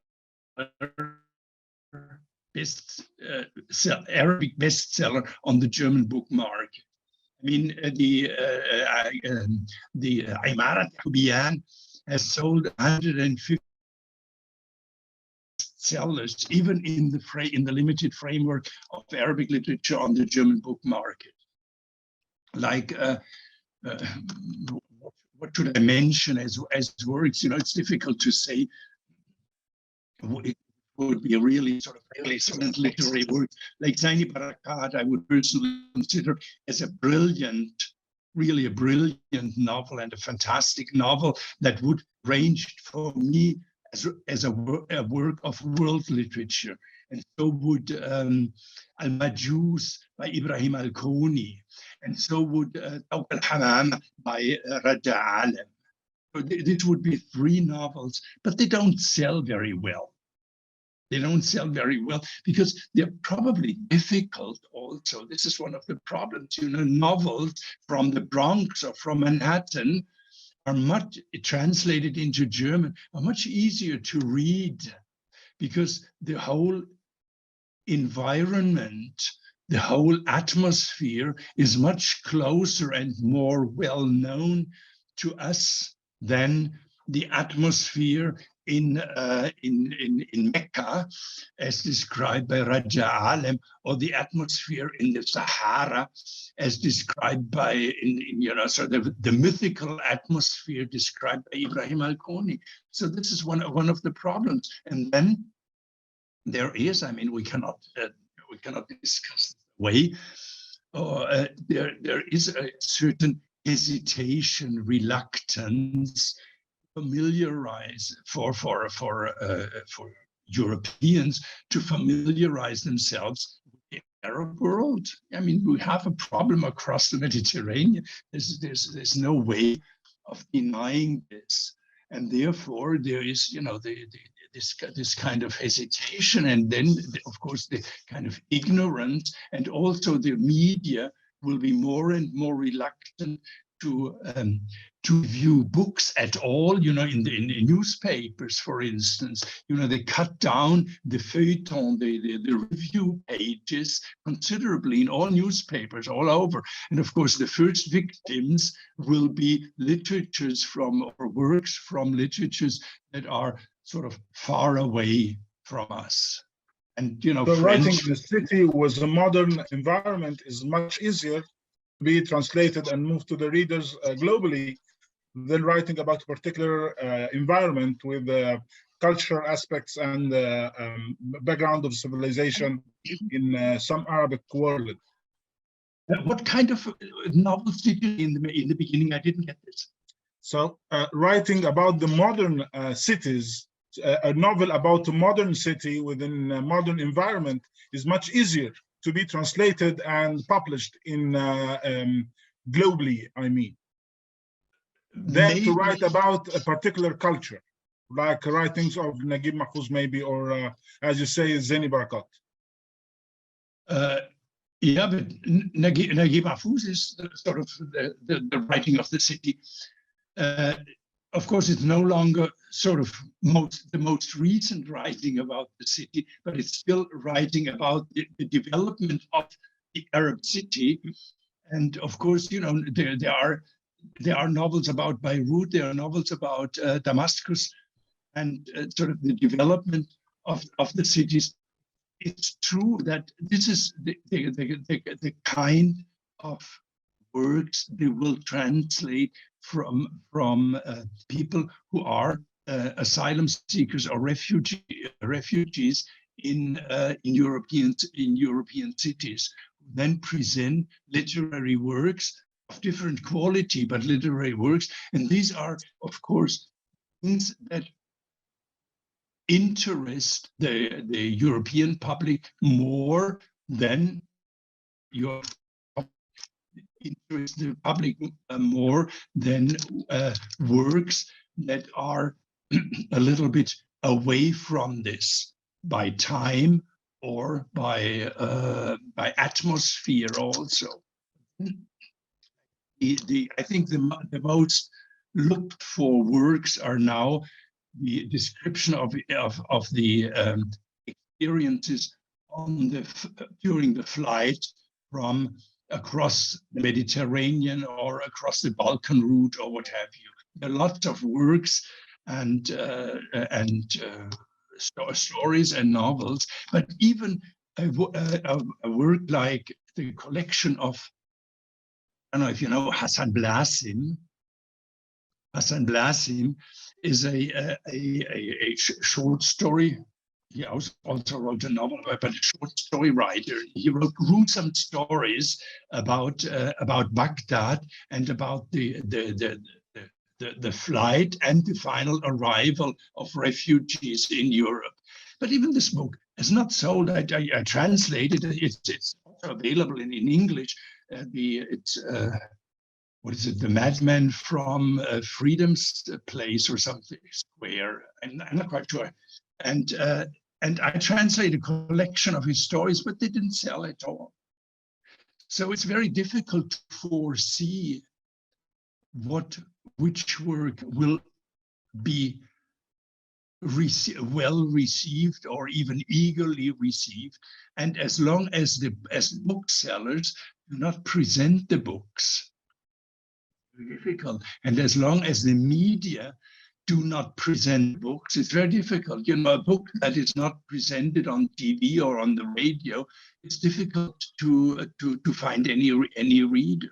Speaker 3: Arabic bestseller on the German book market. I mean, the Imarat Hubiyan has sold 150 sellers, even in the limited framework of Arabic literature on the German book market. Like, what should I mention as works? You know, it's difficult to say. It would be a really sort of excellent literary work. Like Zaini Barakat, I would personally consider as a brilliant, really a brilliant novel, and a fantastic novel that would range for me as a work of world literature. And so would Al-Majus by Ibrahim Al-Koni, and so would Tawq al-Hamam by Raja Alam. So this would be 3 novels, but they don't sell very well. They don't sell very well because they're probably difficult also. This is one of the problems, you know, novels from the Bronx or from Manhattan are much translated into German, are much easier to read because the whole environment, the whole atmosphere is much closer and more well known to us than the atmosphere in Mecca, as described by Raja Alem, or the atmosphere in the Sahara, as described by, you know, so the mythical atmosphere described by Ibrahim Al-Koni. So this is one of the problems. And then there is, I mean, we cannot discuss the way, there is a certain hesitation, reluctance, familiarize for Europeans to familiarize themselves with the Arab world. I mean, we have a problem across the Mediterranean. There's no way of denying this, and therefore there is, you know, this kind of hesitation, and then of course the kind of ignorance, and also the media will be more and more reluctant to view books at all, you know, in newspapers, for instance. You know, they cut down the feuilleton, the review pages considerably in all newspapers all over. And of course, the first victims will be literatures from, or works from literatures that are sort of far away from us. And, you know,
Speaker 4: so
Speaker 3: French,
Speaker 4: writing in a city with a modern environment is much easier to be translated and move to the readers globally than writing about a particular environment with cultural aspects and background of civilization in some Arabic world.
Speaker 3: what kind of novels did you in the beginning? I didn't get this.
Speaker 4: So writing about the modern cities, a novel about a modern city within a modern environment is much easier to be translated and published in globally, I mean, than to write about a particular culture, like writings of Naguib Mahfouz maybe, or as you say, Zeni Barakat.
Speaker 3: Yeah, but Naguib Mahfouz is sort of the writing of the city. Of course, it's no longer sort of the most recent writing about the city, but it's still writing about the development of the Arab city. And of course, you know, there are novels about Beirut, there are novels about Damascus, and sort of the development of the cities. It's true that this is the kind of works they will translate from people who are asylum seekers or refugees in European cities, then present literary works of different quality, but literary works. And these are, of course, things that interest the European public more than your interest the public more than works that are a little bit away from this by time or by atmosphere also. I think the most looked for works are now the description of the experiences during the flight from across the Mediterranean or across the Balkan route or what have you. There are lots of works and stories and novels, but even a work like the collection of, I don't know if you know Hassan Blasim. Hassan Blasim is a short story. He also wrote a novel, but a short story writer. He wrote gruesome stories about Baghdad and about the flight and the final arrival of refugees in Europe. But even this book is not sold. I translated it. It's also available in English. What is it? The Madman from Freedom's Place or something, Square. I'm not quite sure. And And I translated a collection of his stories, but they didn't sell at all. So it's very difficult to foresee which work will be well received or even eagerly received. And as long as booksellers do not present the books, very difficult. And as long as the media do not present books, it's very difficult. You know, a book that is not presented on TV or on the radio, it's difficult to find any reader.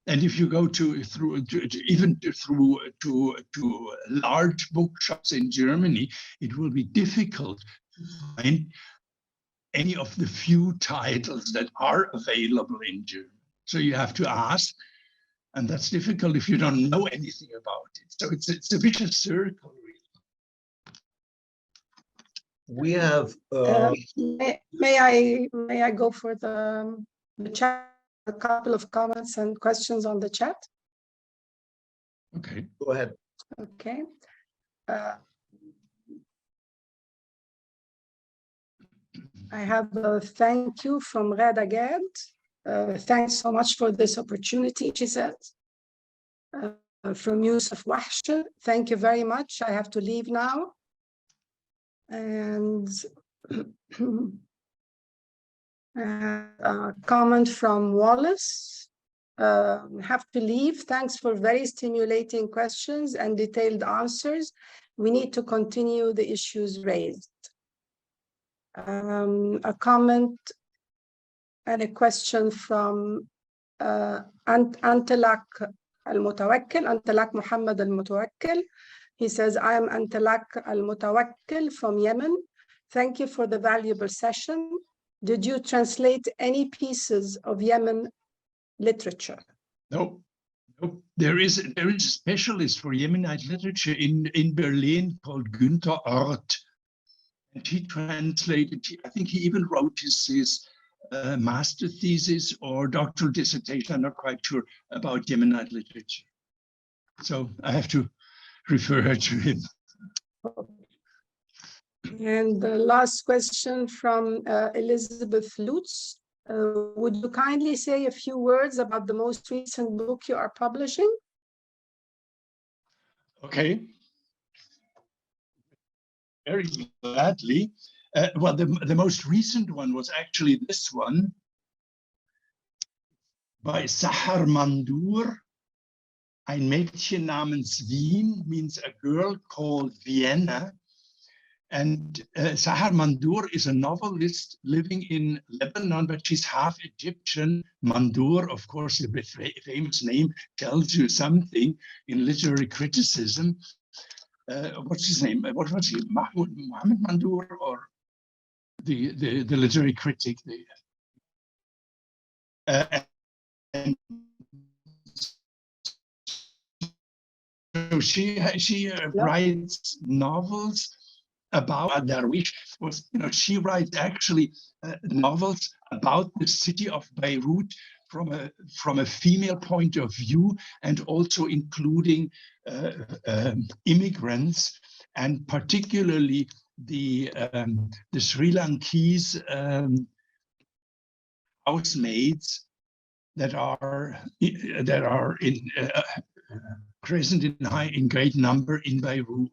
Speaker 3: And if you go to large bookshops in Germany, it will be difficult to find any of the few titles that are available in German. So you have to ask, and that's difficult if you don't know anything about it. So it's a vicious circle, really.
Speaker 1: We have.
Speaker 2: May I go for the chat? A couple of comments and questions on the chat.
Speaker 3: Okay.
Speaker 1: Go ahead.
Speaker 2: Okay. I have a thank you from Reda Gad. Thanks so much for this opportunity, she says. From Yusuf Wahsh, thank you very much. I have to leave now. And a comment from Wallace. Have to leave. Thanks for very stimulating questions and detailed answers. We need to continue the issues raised. A comment and a question from Antalak Al-Mutawakkil, Antalak Muhammad Al-Mutawakkil. He says, I am Antalak Al-Mutawakkil from Yemen. Thank you for the valuable session. Did you translate any pieces of Yemen literature?
Speaker 3: No. There is a specialist for Yemenite literature in Berlin called Günther Ort. And he translated, I think he even wrote his master thesis or doctoral dissertation, I'm not quite sure, about Yemenite literature. So I have to refer her to him.
Speaker 2: And the last question from Elizabeth Lutz. Would you kindly say a few words about the most recent book you are publishing?
Speaker 3: Okay. Very gladly. Well, the most recent one was actually this one by Sahar Mandur. Ein Mädchen namens Wien means a girl called Vienna. And Sahar Mandur is a novelist living in Lebanon, but she's half Egyptian. Mandur, of course, a famous name, tells you something in literary criticism. What's his name? What was he? Mohammed Mandur, or the literary critic? And so she writes novels about Darwish. She writes actually novels about the city of Beirut from a female point of view, and also including immigrants, and particularly the Sri Lankese housemaid that are present in great number in Beirut.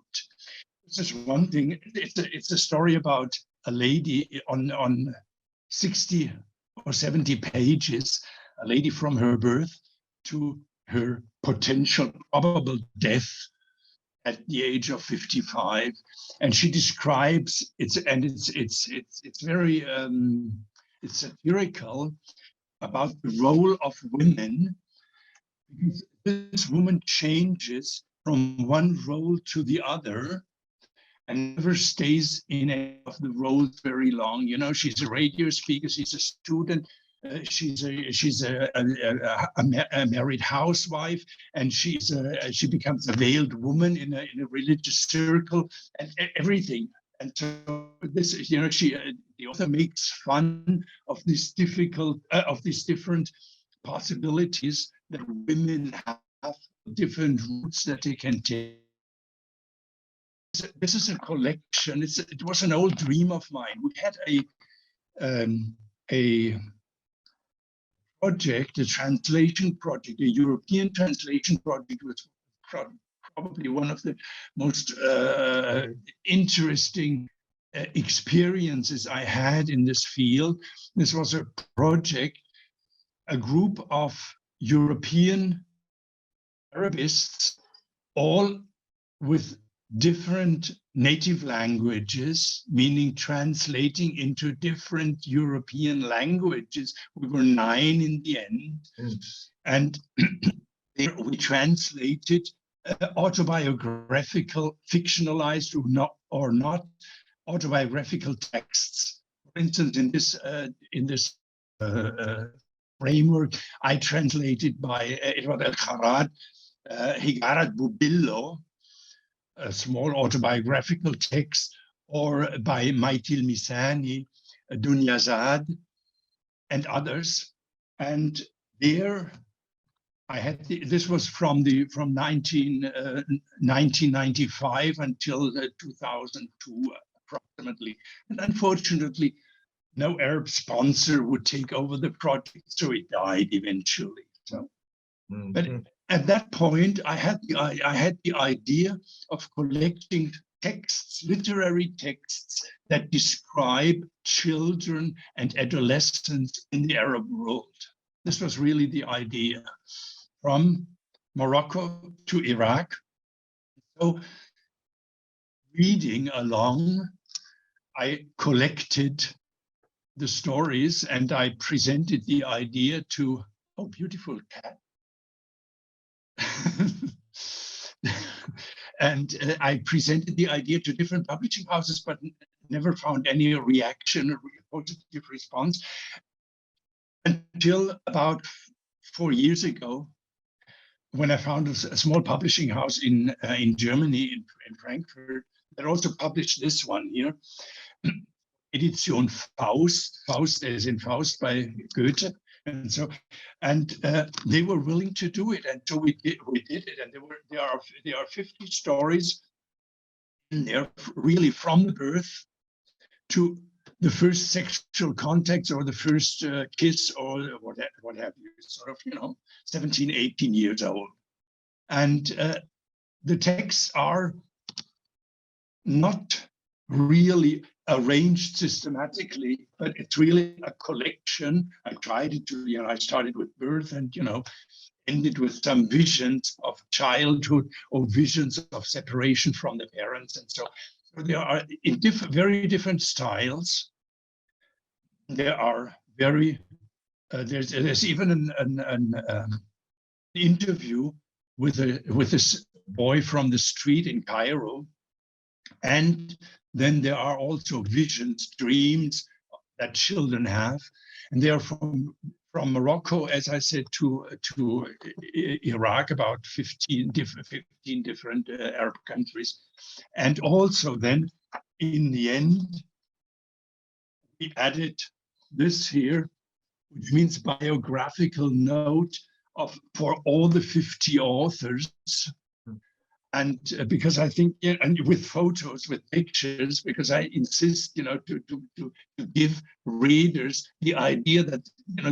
Speaker 3: This is one thing. It's a story about a lady on 60 or 70 pages, a lady from her birth to her potential probable death at the age of 55, and she describes it's very it's satirical about the role of women, because this woman changes from one role to the other and never stays in any of the roles very long. You know, she's a radio speaker, she's a student, she's a married housewife, and she becomes a veiled woman in a religious circle, and everything. And so this, the author makes fun of this of these different possibilities that women have, different routes that they can take. this is a collection. It was an old dream of mine. We had a project, a translation project, a European translation project, was probably one of the most interesting experiences I had in this field. This was a project, a group of European Arabists, all with different native languages, meaning translating into different European languages. We were 9 in the end. And we translated autobiographical, fictionalized or not autobiographical texts. For instance, in this framework, I translated by Edward El-Kharad, Higarat Bubillo, a small autobiographical text, or by Maitil Misani, Dunyazad, and others. And there I had this was from 1995 until 2002 approximately. And unfortunately, no Arab sponsor would take over the project, so it died eventually. So, but at that point, I had the idea of collecting texts, literary texts that describe children and adolescents in the Arab world. This was really the idea, from Morocco to Iraq. So, reading along, I collected the stories and I presented the idea to, oh, beautiful cat. And I presented the idea to different publishing houses, but never found any reaction or positive response until about 4 years ago, when I found a small publishing house in Germany, in Frankfurt, that also published this one here, Edition Faust, Faust as in Faust by Goethe. And so, they were willing to do it, and so we did it. And there are 50 stories in there, really from the birth to the first sexual contact or the first kiss or what have you, sort of, 17, 18 years old. And the texts are not really arranged systematically, but it's really a collection. I tried it to, I started with birth and, ended with some visions of childhood or visions of separation from the parents. And so they are in very different styles. There are there's even an interview with this boy from the street in Cairo. And then there are also visions, dreams that children have, and they are from Morocco, as I said, to Iraq, about 15 different Arab countries, and also then in the end we added this here, which means biographical note for all the 50 authors. And because I think, and with photos, with pictures, because I insist, to give readers the idea that,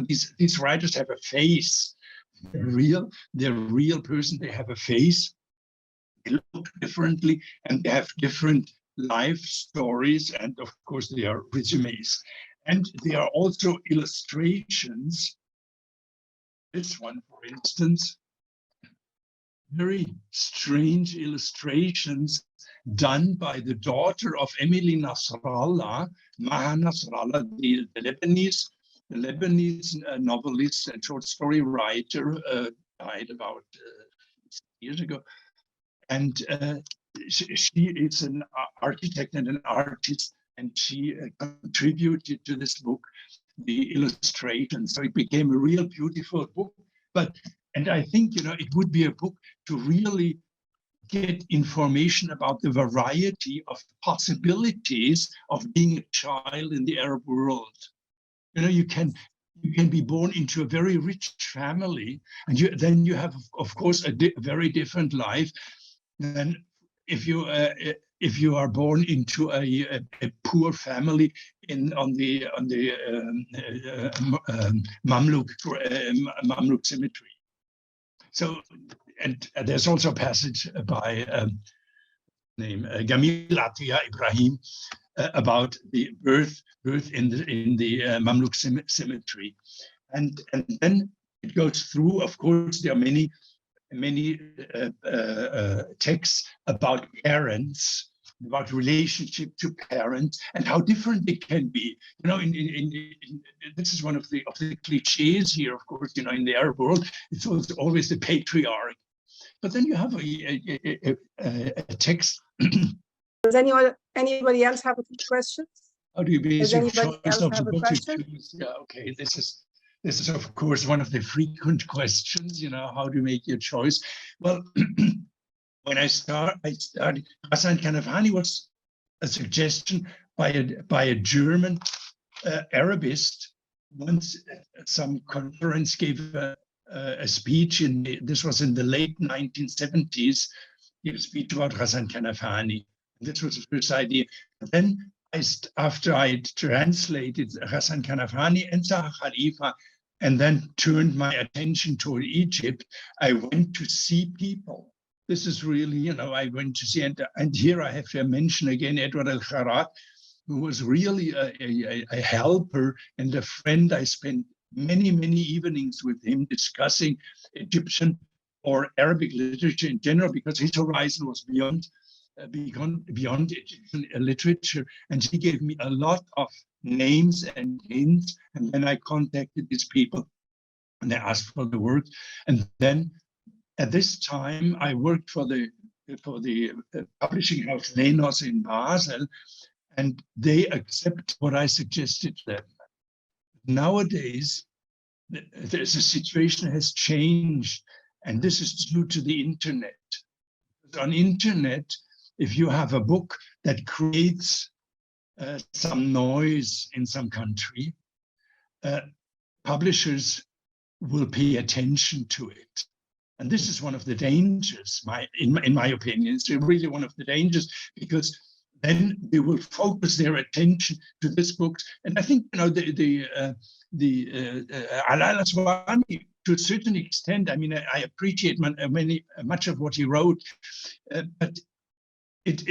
Speaker 3: these writers have a face. They're real person. They have a face. They look differently, and they have different life stories, and of course they are resumes. And there are also illustrations. This one, for instance. Very strange illustrations done by the daughter of Emily Nasrallah, Maha Nasrallah, the Lebanese novelist and short story writer, died about 6 years ago. And she is an architect and an artist, and she contributed to this book the illustration. So it became a real beautiful book. And I think, it would be a book to really get information about the variety of possibilities of being a child in the Arab world. You can be born into a very rich family, and then you have, of course, a very different life than if you if you are born into a poor family on the Mamluk cemetery. So, and there's also a passage by named Gamil Atiyah Ibrahim about the birth in the Mamluk cemetery, and then it goes through. Of course, there are many texts about parents, about relationship to parents, and how different they can be. You know, this is one of the cliches here. Of course, you know, in the Arab world, it's always the patriarch. But then you have a text.
Speaker 2: Does anybody else have questions?
Speaker 3: How do you
Speaker 2: Does anybody else have a question?
Speaker 3: Yeah, okay. This is of course one of the frequent questions. You know, how do you make your choice? Well, when I studied Ghassan Kanafani was a suggestion by a German Arabist. Once some conference gave a speech this was in the late 1970s. Gave a speech about Ghassan Kanafani. This was the first idea. Then after I translated Ghassan Kanafani and Zaha Khalifa, and then turned my attention toward Egypt, I went to see people. This is really, you know, I went to see, and here I have to mention again Edward El-Kharat, who was really a helper and a friend. I spent many evenings with him discussing Egyptian or Arabic literature in general, because his horizon was beyond Egyptian literature, and he gave me a lot of names and hints, and then I contacted these people and I asked for the work. And then at this time I worked for the publishing house Lenos in Basel, and they accept what I suggested to them. Nowadays the situation has changed, and this is due to the internet. On internet, if you have a book that creates some noise in some country, publishers will pay attention to it. And this is one of the dangers, in my opinion. It's really one of the dangers, because then they will focus their attention to this book. And I think, you know, Ala al-Aswani, to a certain extent, I mean, I appreciate much of what he wrote, but it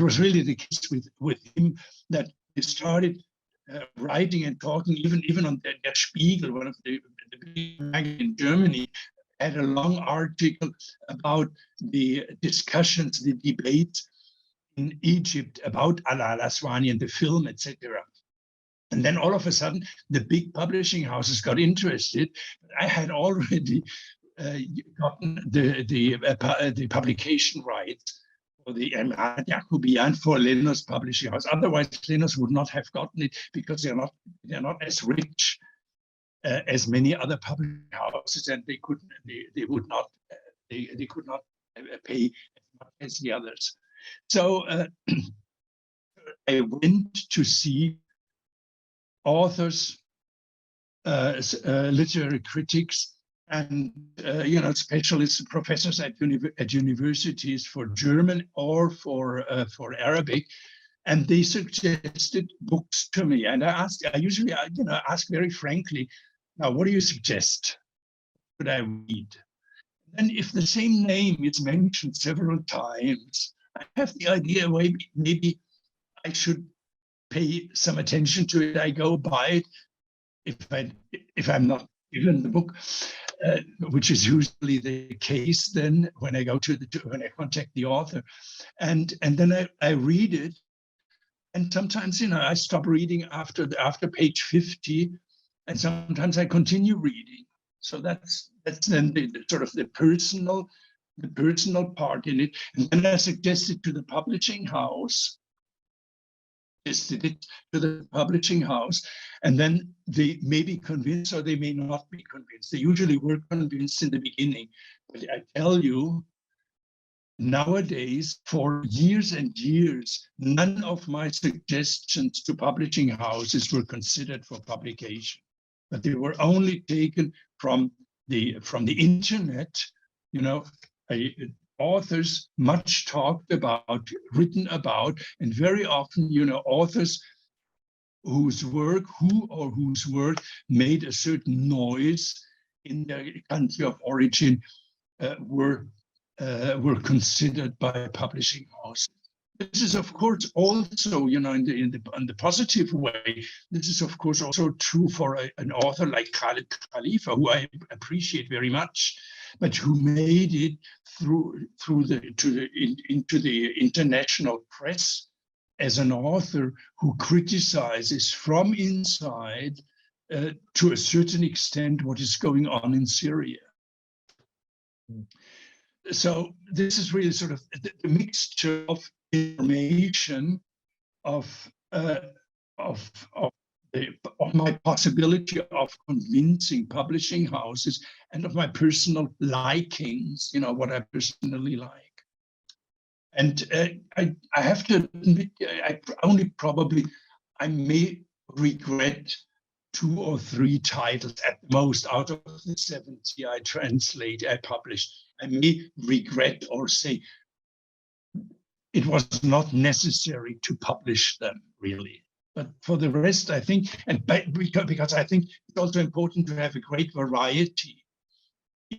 Speaker 3: was really the case with him that he started writing and talking, even on Der Spiegel, one of the big magazines in Germany, had a long article about the discussions, the debates in Egypt about Ala al-Aswani and the film, etc. And then all of a sudden, the big publishing houses got interested. I had already gotten the publication rights for the Yakubian for Lenos publishing house. Otherwise, Lenos would not have gotten it, because they're not as rich as many other publishing houses, and they could not pay as much as the others. So I went to see authors, literary critics, and you know, specialists, professors at universities for German or for Arabic, and they suggested books to me. And I usually ask very frankly, now, what do you suggest? What should I read? And if the same name is mentioned several times, I have the idea, maybe I should pay some attention to it. I go buy it if I'm not given the book, which is usually the case. Then when I go when I contact the author, and then I read it, and sometimes, you know, I stop reading after page 50, and sometimes I continue reading. So that's then the sort of the personal part in it. And then I suggested to the publishing house. And then they may be convinced or they may not be convinced. They usually were convinced in the beginning. But I tell you, nowadays, for years and years, none of my suggestions to publishing houses were considered for publication, but they were only taken from the internet. You know, authors much talked about, written about, and very often, authors whose work made a certain noise in their country of origin were considered by publishing houses. This is, of course, also, in the positive way. This is, of course, also true for an author like Khalid Khalifa, who I appreciate very much, but who made it into the international press as an author who criticizes from inside, to a certain extent, what is going on in Syria. So this is really sort of the mixture of information of my possibility of convincing publishing houses and of my personal likings, what I personally like. And I have to admit, I may regret 2 or 3 titles at most out of the 70 I published. I may regret or say it was not necessary to publish them, really. But for the rest, I think, because I think it's also important to have a great variety.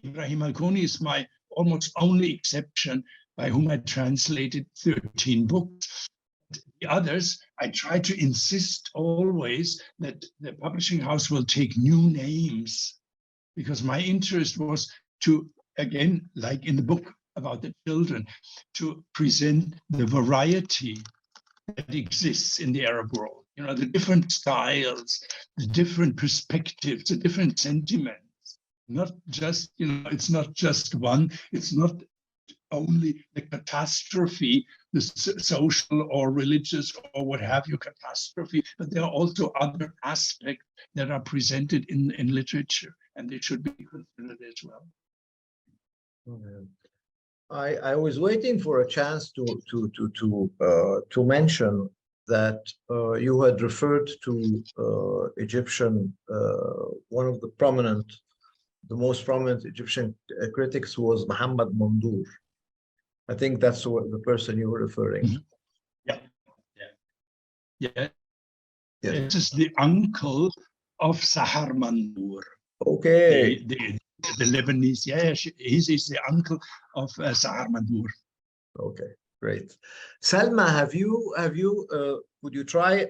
Speaker 3: Ibrahim Al-Koni is my almost only exception, by whom I translated 13 books. The others, I try to insist always that the publishing house will take new names, because my interest was to, again, like in the book about the children, to present the variety that exists in the Arab world. The different styles, the different perspectives, the different sentiments. Not just, it's not just one, it's not only the catastrophe, the social or religious or what have you catastrophe, but there are also other aspects that are presented in literature, and they should be considered as well.
Speaker 1: Okay. I was waiting for a chance to mention that you had referred to Egyptian, one of the most prominent Egyptian critics was Muhammad Mandur. I think that's the person you were referring to.
Speaker 3: Yeah. This is the uncle of Sahar Mandur.
Speaker 1: Okay.
Speaker 3: The Lebanese, he's the uncle of Sahar Mandur.
Speaker 1: Okay, great. Salma, would you try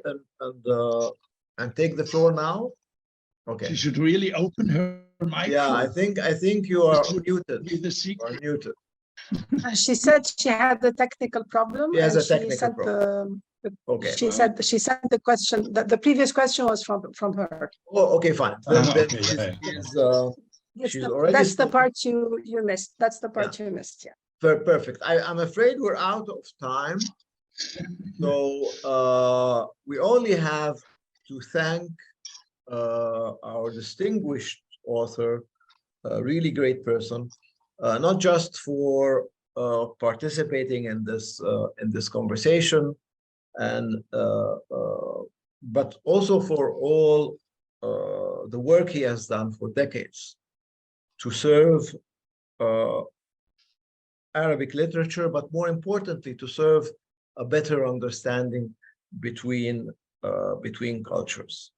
Speaker 1: and take the floor now? Okay.
Speaker 3: She should really open her microphone.
Speaker 1: Yeah, I think you are muted. You are muted.
Speaker 2: She said she had a technical problem.
Speaker 1: She has a technical problem. Okay.
Speaker 2: She said the question. The previous question was from her.
Speaker 1: Oh, okay, fine.
Speaker 2: That's the part you missed. That's the part you missed. Yeah.
Speaker 1: Perfect. I'm afraid we're out of time, so we only have to thank our distinguished author, a really great person, not just for participating in this conversation, and but also for all the work he has done for decades to serve Arabic literature, but more importantly, to serve a better understanding between cultures.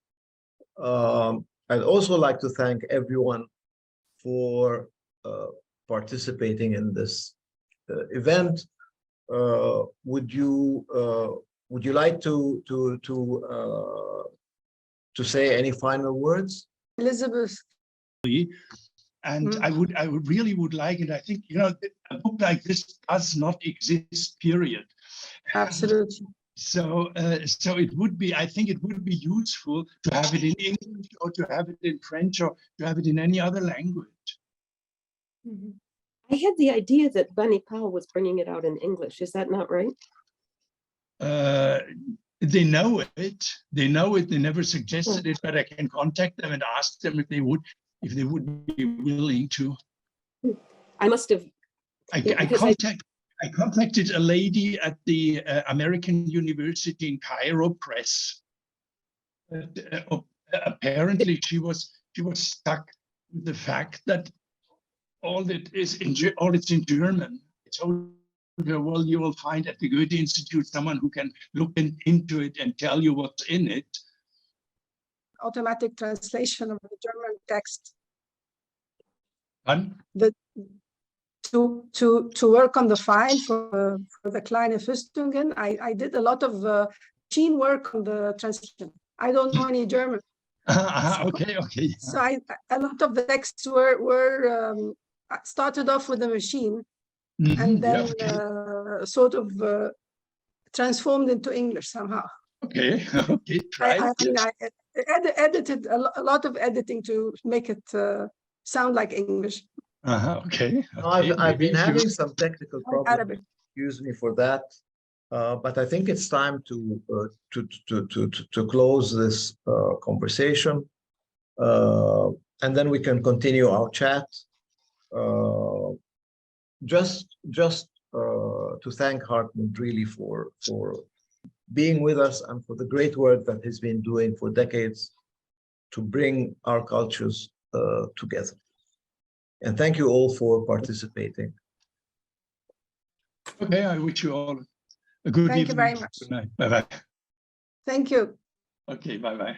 Speaker 1: I'd also like to thank everyone for participating in this event. Would you like to say any final words?
Speaker 2: Elizabeth.
Speaker 3: And I really would like, and I think, a book like this does not exist, period.
Speaker 2: Absolutely.
Speaker 3: So it would be, I think it would be useful to have it in English, or to have it in French, or to have it in any other language.
Speaker 5: Mm-hmm. I had the idea that Bunny Powell was bringing it out in English. Is that not right?
Speaker 3: They know it. They never suggested it, but I can contact them and ask them if they would be willing to.
Speaker 5: I must have.
Speaker 3: I contacted a lady at the American University in Cairo Press. Apparently, she was stuck with the fact that all it's in German. I told her, well, you will find at the Goethe Institute someone who can look into it and tell you what's in it.
Speaker 2: Automatic translation of the German text.
Speaker 3: And
Speaker 2: To work on the file for the Kleine Festungen, I did a lot of machine work on the translation. I don't know any German.
Speaker 3: Okay.
Speaker 2: So a lot of the texts were started off with a machine, and then sort of transformed into English somehow.
Speaker 3: Okay.
Speaker 2: I mean, I edited a lot of editing to make it sound like English.
Speaker 3: Okay.
Speaker 1: I've been having some technical problems.
Speaker 2: Arabic.
Speaker 1: Excuse me for that, but I think it's time to close this conversation, and then we can continue our chat. Just to thank Hartmut really for being with us and for the great work that he's been doing for decades to bring our cultures together. And thank you all for participating.
Speaker 3: Okay, I wish you all a good evening.
Speaker 2: Thank you very much.
Speaker 3: Good night. Bye-bye.
Speaker 2: Thank you.
Speaker 3: Okay, bye-bye.